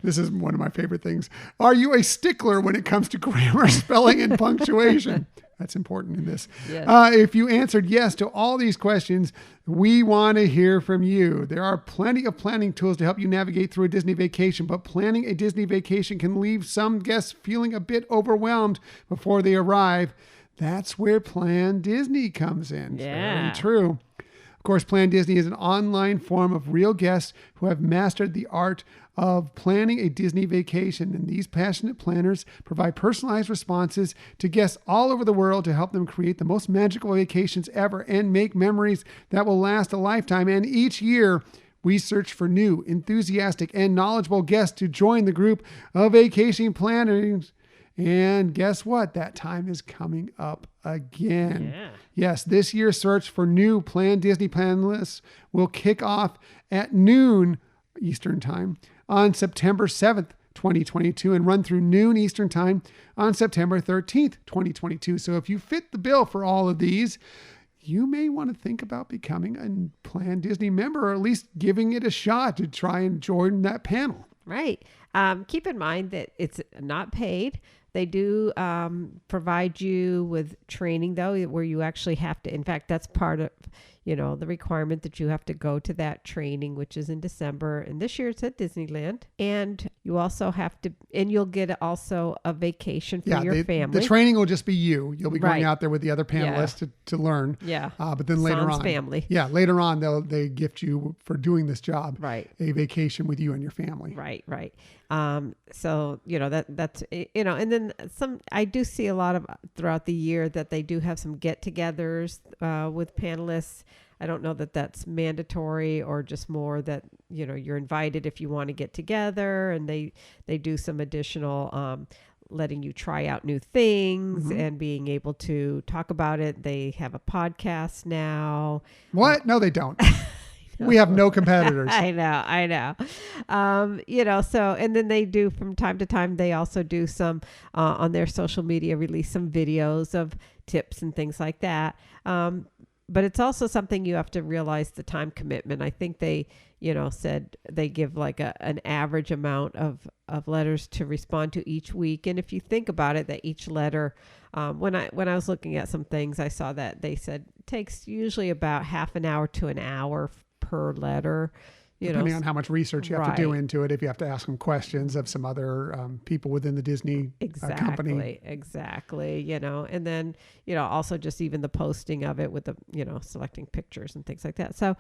This is one of my favorite things. Are you a stickler when it comes to grammar, spelling, and punctuation? That's important in this. Yes. If you answered yes to all these questions, we want to hear from you. There are plenty of planning tools to help you navigate through a Disney vacation, but planning a Disney vacation can leave some guests feeling a bit overwhelmed before they arrive. That's where Plan Disney comes in. Yeah. Very true. Of course, Plan Disney is an online forum of real guests who have mastered the art of planning a Disney vacation. And these passionate planners provide personalized responses to guests all over the world to help them create the most magical vacations ever and make memories that will last a lifetime. And each year, we search for new, enthusiastic, and knowledgeable guests to join the group of vacation planners. And guess what? That time is coming up again. Yeah. Yes, this year's search for new Plan Disney panelists will kick off at noon Eastern Time on September 7th, 2022, and run through noon Eastern Time on September 13th, 2022. So if you fit the bill for all of these, you may want to think about becoming a Plan Disney member, or at least giving it a shot to try and join that panel. Right. Keep in mind that it's not paid. They do provide you with training, though, where you actually have to. In fact, that's part of, the requirement that you have to go to that training, which is in December. And this year it's at Disneyland. And you also have to, and you'll get also a vacation for your family. The training will just be you. You'll be going Right. out there with the other panelists to learn. Yeah. But then later Sans on, family. Yeah, later on they gift you for doing this job. Right. A vacation with you and your family. Right. So, that's, and then I do see a lot of throughout the year that they do have some get-togethers with panelists. I don't know that that's mandatory or just more that, you're invited if you want to get together, and they do some additional letting you try out new things and being able to talk about it. They have a podcast now. What? No, they don't. We have no competitors. I know. So, and then they do from time to time, they also do some on their social media, release some videos of tips and things like that. But it's also something you have to realize the time commitment. I think they, said they give like an average amount of letters to respond to each week. And if you think about it, that each letter, when I was looking at some things, I saw that they said it takes usually about half an hour to an hour per letter. Depending on how much research you have to do Right. into it, if you have to ask them questions of some other people within the Disney company. Exactly. And then, also just even the posting of it with the, selecting pictures and things like that. So,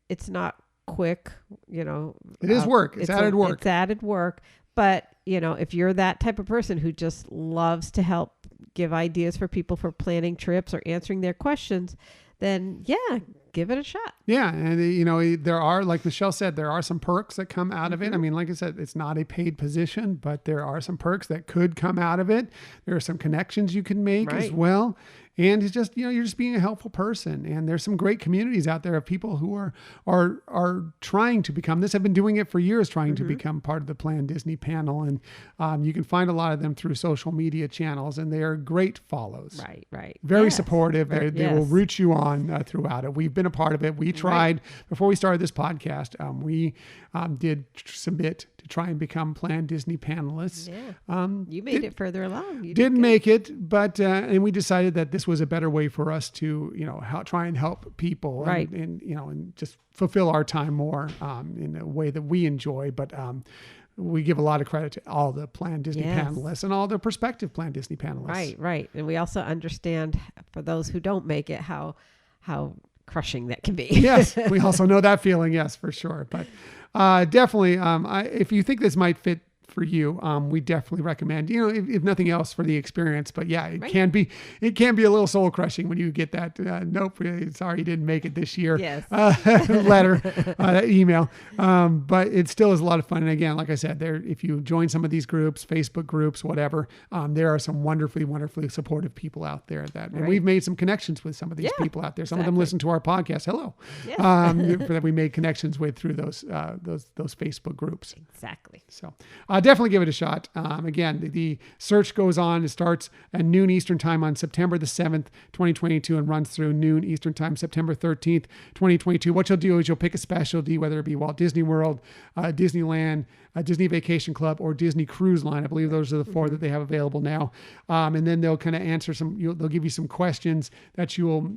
it's not quick, It is work. It's added work. It's added work. But, if you're that type of person who just loves to help give ideas for people for planning trips or answering their questions, then give it a shot. Yeah. And, there are, like Michelle said, there are some perks that come out of it. I mean, like I said, it's not a paid position, but there are some perks that could come out of it. There are some connections you can make as well. And it's just, you're just being a helpful person. And there's some great communities out there of people who are trying to become this, have been doing it for years, trying to become part of the Plan Disney panel. And you can find a lot of them through social media channels, and they are great follows. Right. Very Yes. supportive. They will root you on throughout it. We've been a part of it. We tried, before we started this podcast, we did submit to try and become Plan Disney panelists. Yeah. You made it further along. You Didn't make it, but and we decided that this was a better way for us to, try and help people, Right. and just fulfill our time more in a way that we enjoy. But we give a lot of credit to all the Plan Disney panelists and all the prospective Plan Disney panelists. Right. And we also understand, for those who don't make it, how crushing that can be. Yes, we also know that feeling. Yes, for sure. But definitely, if you think this might fit for you, we definitely recommend, if nothing else, for the experience. But yeah, it can be a little soul crushing when you get that nope, sorry you didn't make it this year. Yes. Letter, email. But it still is a lot of fun. And again, like I said, if you join some of these groups, Facebook groups, whatever, there are some wonderfully, wonderfully supportive people out there and we've made some connections with some of these people out there. Some of them listen to our podcast. Hello. Yes. That we made connections with through those Facebook groups. Exactly. So definitely give it a shot. Again, the search goes on. It starts at noon Eastern time on September the 7th, 2022, and runs through noon Eastern time, September 13th, 2022. What you'll do is you'll pick a specialty, whether it be Walt Disney World, Disneyland, Disney Vacation Club, or Disney Cruise Line. I believe those are the four that they have available now. And then they'll kind of answer they'll give you some questions that you'll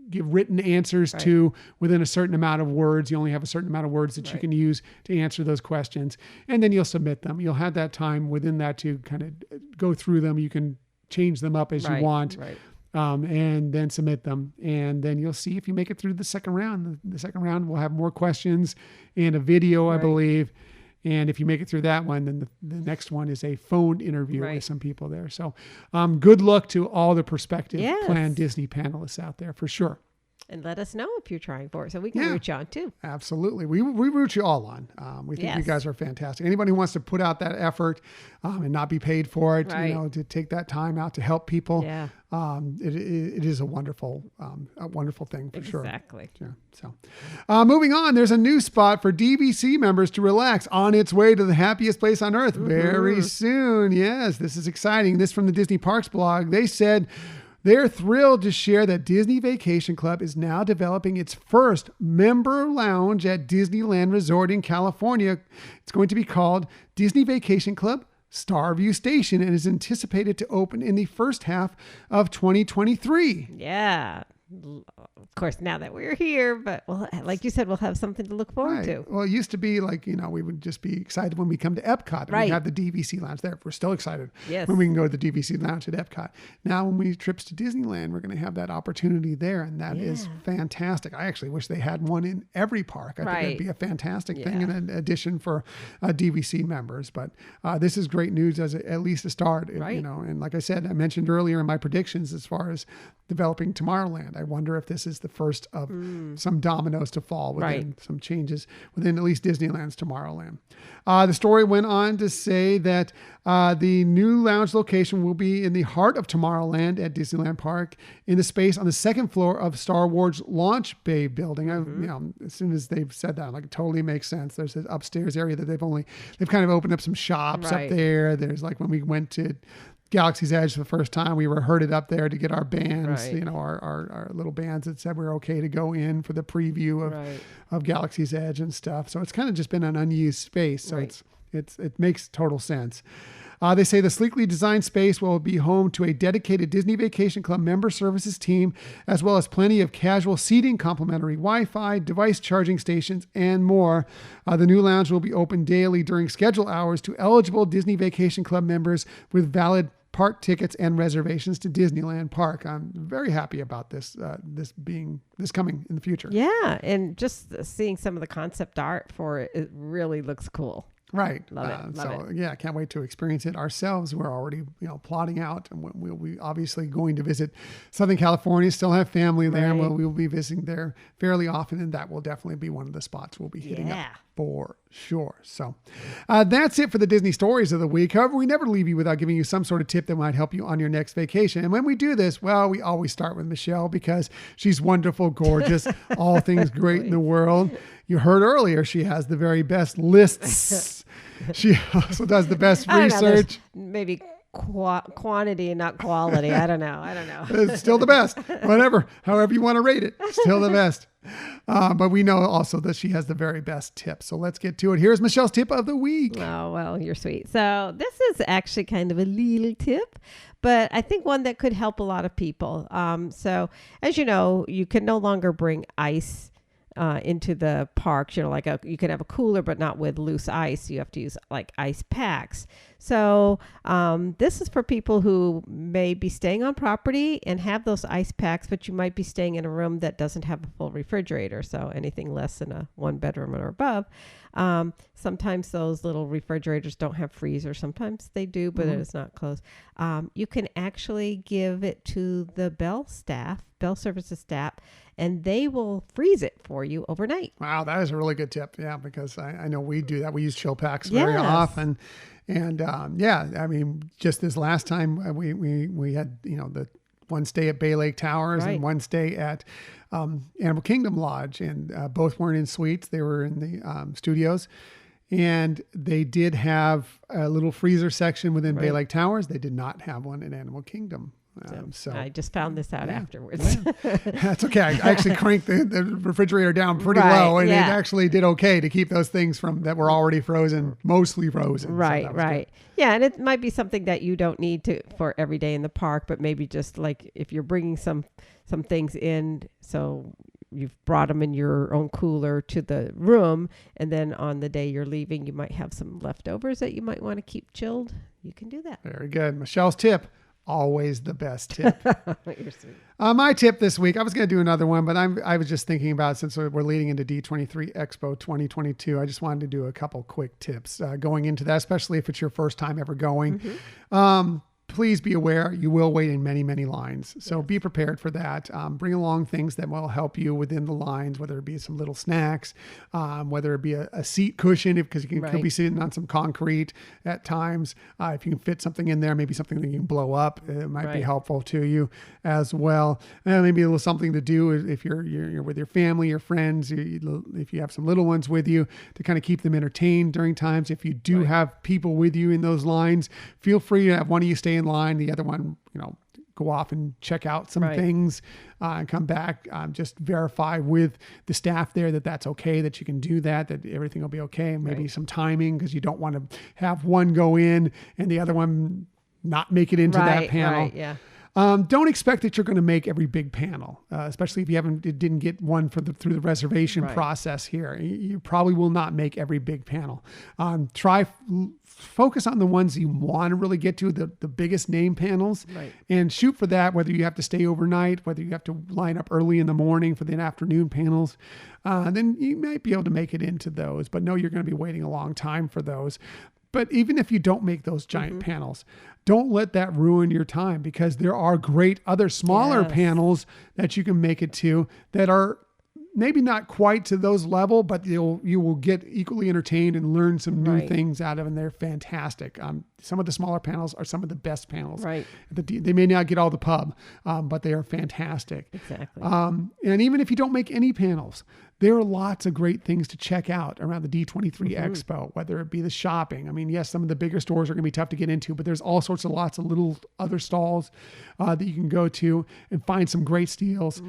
give written answers to within a certain amount of words. You only have a certain amount of words that you can use to answer those questions. And then you'll submit them. You'll have that time within that to kind of go through them. You can change them up as you want. And then submit them. And then you'll see if you make it through the second round. The second round will have more questions and a video, I believe. And if you make it through that one, then the next one is a phone interview with some people there. So good luck to all the prospective Plan Disney panelists out there, for sure. And let us know if you're trying for it so we can root you on too. Absolutely. We root you all on. We think you guys are fantastic. Anybody who wants to put out that effort and not be paid for it, to take that time out to help people, it is a wonderful thing for sure. Exactly. Yeah. So moving on, there's a new spot for DVC members to relax on its way to the happiest place on earth very soon. Yes, this is exciting. This from the Disney Parks blog. They said they're thrilled to share that Disney Vacation Club is now developing its first member lounge at Disneyland Resort in California. It's going to be called Disney Vacation Club Starview Station and is anticipated to open in the first half of 2023. Yeah. Of course, now that we're here, but like you said, we'll have something to look forward to. Well, it used to be like, we would just be excited when we come to Epcot. And we have the DVC lounge there. We're still excited when we can go to the DVC lounge at Epcot. Now, when we trips to Disneyland, we're going to have that opportunity there. And that is fantastic. I actually wish they had one in every park. I think it'd be a fantastic thing in an addition for DVC members. But this is great news as at least a start. And like I said, I mentioned earlier in my predictions as far as developing Tomorrowland. I wonder if this is the first of some dominoes to fall within some changes within at least Disneyland's Tomorrowland. The story went on to say that the new lounge location will be in the heart of Tomorrowland at Disneyland Park in the space on the second floor of Star Wars Launch Bay building. As soon as they've said that, it totally makes sense. There's this upstairs area that they've kind of opened up some shops up there. There's like when we went to Galaxy's Edge for the first time, we were herded up there to get our bands, our little bands that said we were okay to go in for the preview of Galaxy's Edge and stuff. So it's kind of just been an unused space. So it makes total sense. They say the sleekly designed space will be home to a dedicated Disney Vacation Club member services team, as well as plenty of casual seating, complimentary Wi-Fi, device charging stations, and more. The new lounge will be open daily during scheduled hours to eligible Disney Vacation Club members with valid park tickets and reservations to Disneyland Park. I'm very happy about this coming in the future. Yeah, and just seeing some of the concept art for it, it really looks cool. Right. Love it. Yeah, can't wait to experience it ourselves. We're already, plotting out, and we'll be obviously going to visit Southern California, still have family there, and we'll be visiting there fairly often, and that will definitely be one of the spots we'll be hitting up for sure. So that's it for the Disney stories of the week. However, we never leave you without giving you some sort of tip that might help you on your next vacation. And when we do this, we always start with Michelle because she's wonderful, gorgeous, all things great in the world. You heard earlier, she has the very best lists. She also does the best research. Maybe quantity and not quality. I don't know. It's still the best. However you want to rate it, still the best. But we know also that she has the very best tips. So let's get to it. Here's Michelle's tip of the week. Oh, well, you're sweet. So this is actually kind of a little tip, but I think one that could help a lot of people. So as you know, you can no longer bring ice into the parks, you can have a cooler, but not with loose ice. You have to use like ice packs. So this is for people who may be staying on property and have those ice packs, but you might be staying in a room that doesn't have a full refrigerator. So anything less than a 1-bedroom or above. Sometimes those little refrigerators don't have freezer. Sometimes they do, but it's not closed. You can actually give it to the Bell services staff, and they will freeze it for you overnight. Wow, that is a really good tip. Yeah, because I know we do that. We use chill packs very often. And I mean, just this last time we had, the one stay at Bay Lake Towers and one stay at Animal Kingdom Lodge, and both weren't in suites. They were in the studios. And they did have a little freezer section within Bay Lake Towers. They did not have one in Animal Kingdom. So I just found this out afterwards. That's okay. I actually cranked the refrigerator down pretty low, and it actually did okay to keep those things that were already frozen, mostly frozen. Right, so right. Yeah, and it might be something that you don't need for every day in the park, but maybe just like if you're bringing some things in, so you've brought them in your own cooler to the room, and then on the day you're leaving, you might have some leftovers that you might want to keep chilled. You can do that. Very good. Michelle's tip. Always the best tip. You're sweet. My tip this week, I was going to do another one, but I was just thinking about, since we're leading into D23 Expo 2022, I just wanted to do a couple quick tips going into that, especially if it's your first time ever going. Please be aware you will wait in many, many lines. So be prepared for that. Bring along things that will help you within the lines, whether it be some little snacks, whether it be a seat cushion, because you could be sitting on some concrete at times. If you can fit something in there, maybe something that you can blow up, it might be helpful to you as well. And maybe a little something to do if you're with your family, your friends, if you have some little ones with you, to kind of keep them entertained during times. If you do have people with you in those lines, feel free to have one of you stay in line, the other one, go off and check out some things and come back. Just verify with the staff there that that's okay, that you can do that everything will be okay. Maybe some timing, because you don't want to have one go in and the other one not make it into that panel. Don't expect that you're going to make every big panel, especially if you didn't get one through the reservation process here. You probably will not make every big panel. Focus on the ones you want to really get to, the biggest name panels, and shoot for that, whether you have to stay overnight, whether you have to line up early in the morning for the afternoon panels. Then you might be able to make it into those, but know you're going to be waiting a long time for those. But even if you don't make those giant panels, don't let that ruin your time, because there are great other smaller panels that you can make it to that are maybe not quite to those level, but you will get equally entertained and learn some new things out of them. They're fantastic. Some of the smaller panels are some of the best panels. They may not get all the pub, but they are fantastic. Exactly. And even if you don't make any panels, there are lots of great things to check out around the D23 Expo, whether it be the shopping. I mean, yes, some of the bigger stores are going to be tough to get into, but there's all sorts of lots of little other stalls that you can go to and find some great steals.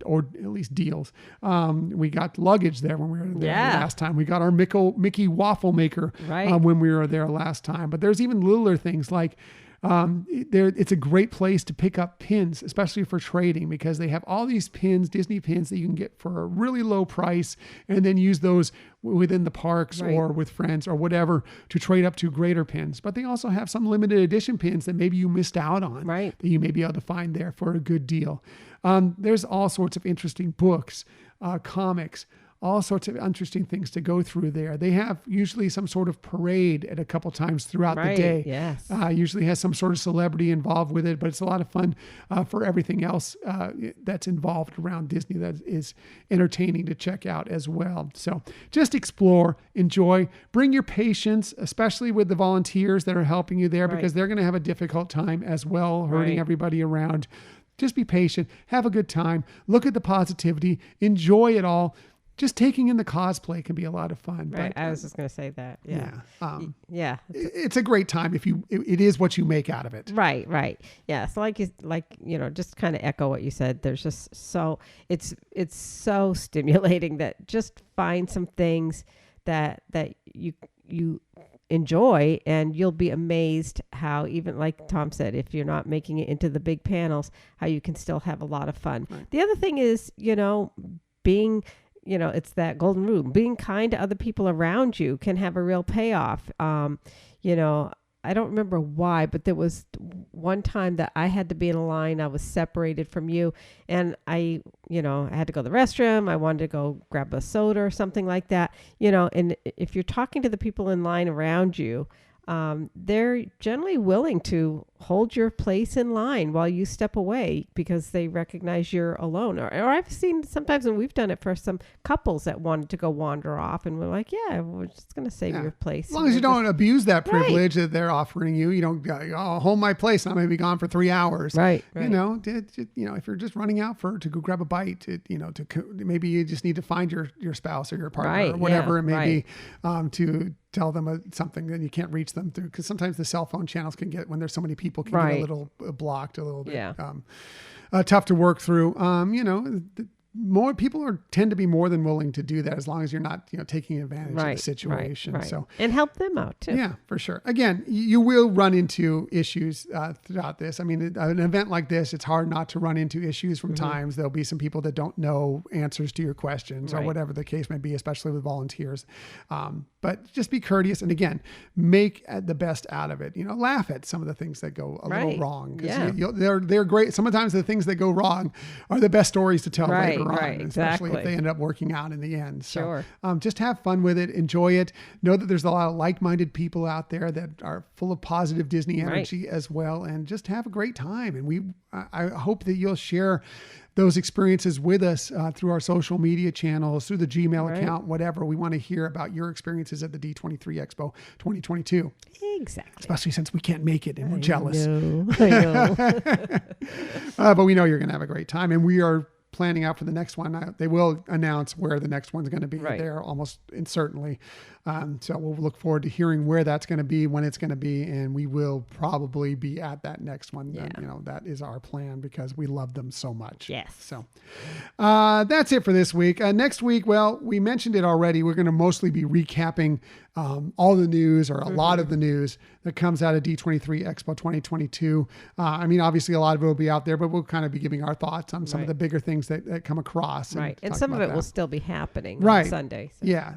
Or at least deals. We got luggage there when we were there last time. We got our Mickey waffle maker when we were there last time. But there's even littler things like it's a great place to pick up pins, especially for trading, because they have all these pins, Disney pins, that you can get for a really low price, and then use those within the parks or with friends or whatever to trade up to greater pins. But they also have some limited edition pins that maybe you missed out on that you may be able to find there for a good deal. There's all sorts of interesting books, comics, all sorts of interesting things to go through there. They have usually some sort of parade at a couple times throughout the day. Usually has some sort of celebrity involved with it, but it's a lot of fun for everything else that's involved around Disney that is entertaining to check out as well. So just explore, enjoy, bring your patience, especially with the volunteers that are helping you there, because they're going to have a difficult time as well, herding everybody around. Just be patient, have a good time, look at the positivity, enjoy it all. Just taking in the cosplay can be a lot of fun. But, I was just going to say that. It's a great time if it is what you make out of it. Right. Yeah. So just kind of echo what you said. There's just it's so stimulating that just find some things that you enjoy, and you'll be amazed how, even like Tom said, if you're not making it into the big panels, how you can still have a lot of fun. The other thing is, being, it's that golden rule. Being kind to other people around you can have a real payoff. I don't remember why, but there was one time that I had to be in a line. I was separated from you, and I had to go to the restroom. I wanted to go grab a soda or something like that, and if you're talking to the people in line around you, they're generally willing to hold your place in line while you step away because they recognize you're alone. Or I've seen sometimes when we've done it for some couples that wanted to go wander off, and we're like, yeah, we're just going to save your place. As long as you don't abuse that privilege that they're offering you, you don't go, I'll hold my place and I'm going to be gone for 3 hours. Right. If you're just running out to go grab a bite, maybe you just need to find your spouse or your partner or whatever it may be, to tell them something that you can't reach them through. Because sometimes the cell phone channels can get, when there's so many people, can get a little blocked, a little bit tough to work through. More people tend to be more than willing to do that as long as you're not, taking advantage of the situation. Right. So, and help them out too. Yeah, for sure. Again, you will run into issues throughout this. I mean, an event like this, it's hard not to run into issues from times. There'll be some people that don't know answers to your questions or whatever the case may be, especially with volunteers. But just be courteous. And again, make the best out of it. Laugh at some of the things that go a little wrong. They're great. Sometimes the things that go wrong are the best stories to tell later on, especially if they end up working out in the end. So just have fun with it. Enjoy it. Know that there's a lot of like-minded people out there that are full of positive Disney energy as well. And just have a great time. And I hope that you'll share those experiences with us through our social media channels, through the Gmail account, whatever. We want to hear about your experiences at the D23 Expo 2022. Exactly. Especially since we can't make it and we're jealous. I know. But we know you're going to have a great time, and we are planning out for the next one. They will announce where the next one's going to be there almost certainly. So we'll look forward to hearing where that's going to be, when it's going to be, and we will probably be at that next one. Yeah. That is our plan because we love them so much. Yes. So that's it for this week. Next week, well, we mentioned it already. We're going to mostly be recapping all the news, or a lot of the news that comes out of D23 Expo 2022. Obviously a lot of it will be out there, but we'll kind of be giving our thoughts on some of the bigger things that come across. And some of it will still be happening on Sunday. So. Yeah.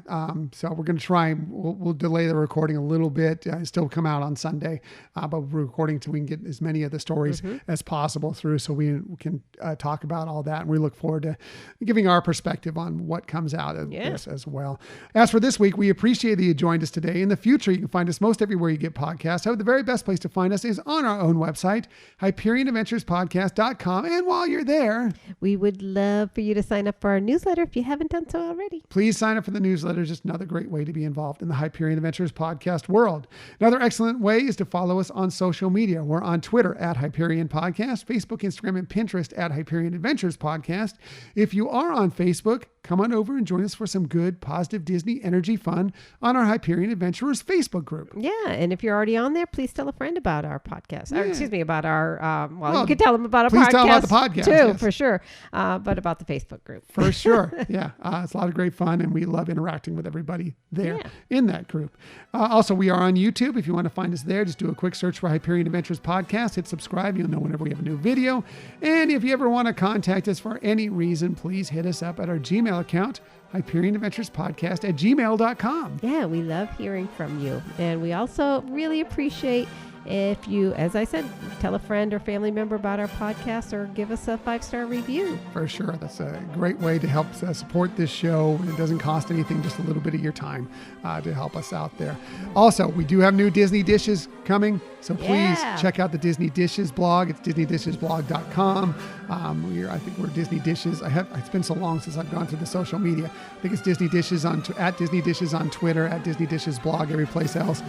So we're going to try, we'll delay the recording a little bit, still come out on Sunday, but we're recording so we can get as many of the stories as possible through, so we can talk about all that. And we look forward to giving our perspective on what comes out of this as well. As for this week, we appreciate that you joined us today. In the future, you can find us most everywhere you get podcasts. However, the very best place to find us is on our own website, HyperionAdventurespodcast.com. And while you're there, we would love for you to sign up for our newsletter if you haven't done so already. Please sign up for the newsletter. Just another great way to be involved in the Hyperion Adventures podcast world. Another excellent way is to follow us on social media. We're on Twitter at Hyperion Podcast, Facebook, Instagram, and Pinterest at Hyperion Adventures Podcast. If you are on Facebook, come on over and join us for some good, positive Disney energy fun on our Hyperion Adventurers Facebook group. Yeah, and if you're already on there, please tell a friend about our podcast. Or, excuse me, about our, you can tell them about our podcast. Please tell them about the podcast. Too, for sure. But about the Facebook group. For sure. Yeah. It's a lot of great fun, and we love interacting with everybody there in that group. Also, we are on YouTube. If you want to find us there, just do a quick search for Hyperion Adventures Podcast. Hit subscribe. You'll know whenever we have a new video. And if you ever want to contact us for any reason, please hit us up at our Gmail account, HyperionAdventuresPodcast@gmail.com. Yeah, we love hearing from you. And we also really appreciate if you, as I said, tell a friend or family member about our podcast or give us a 5-star review. For sure. That's a great way to help support this show. It doesn't cost anything, just a little bit of your time to help us out there. Also, we do have new Disney dishes coming, so please check out the Disney Dishes blog. It's DisneyDishesblog.com. I think we're Disney Dishes. It's been so long since I've gone through the social media. I think it's Disney Dishes at Disney Dishes on Twitter, at Disney Dishes blog, every place else.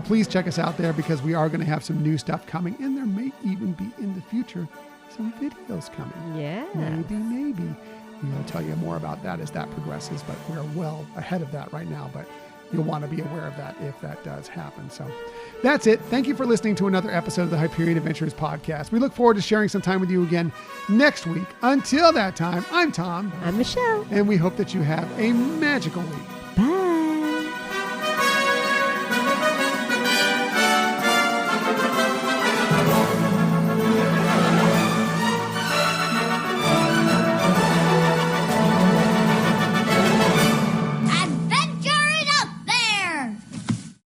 Please check us out there because we are going to have some new stuff coming, and there may even be in the future some videos coming. Yeah. Maybe. We'll tell you more about that as that progresses, but we're well ahead of that right now. But you'll want to be aware of that if that does happen. So that's it. Thank you for listening to another episode of the Hyperion Adventures podcast. We look forward to sharing some time with you again next week. Until that time, I'm Tom. I'm Michelle. And we hope that you have a magical week.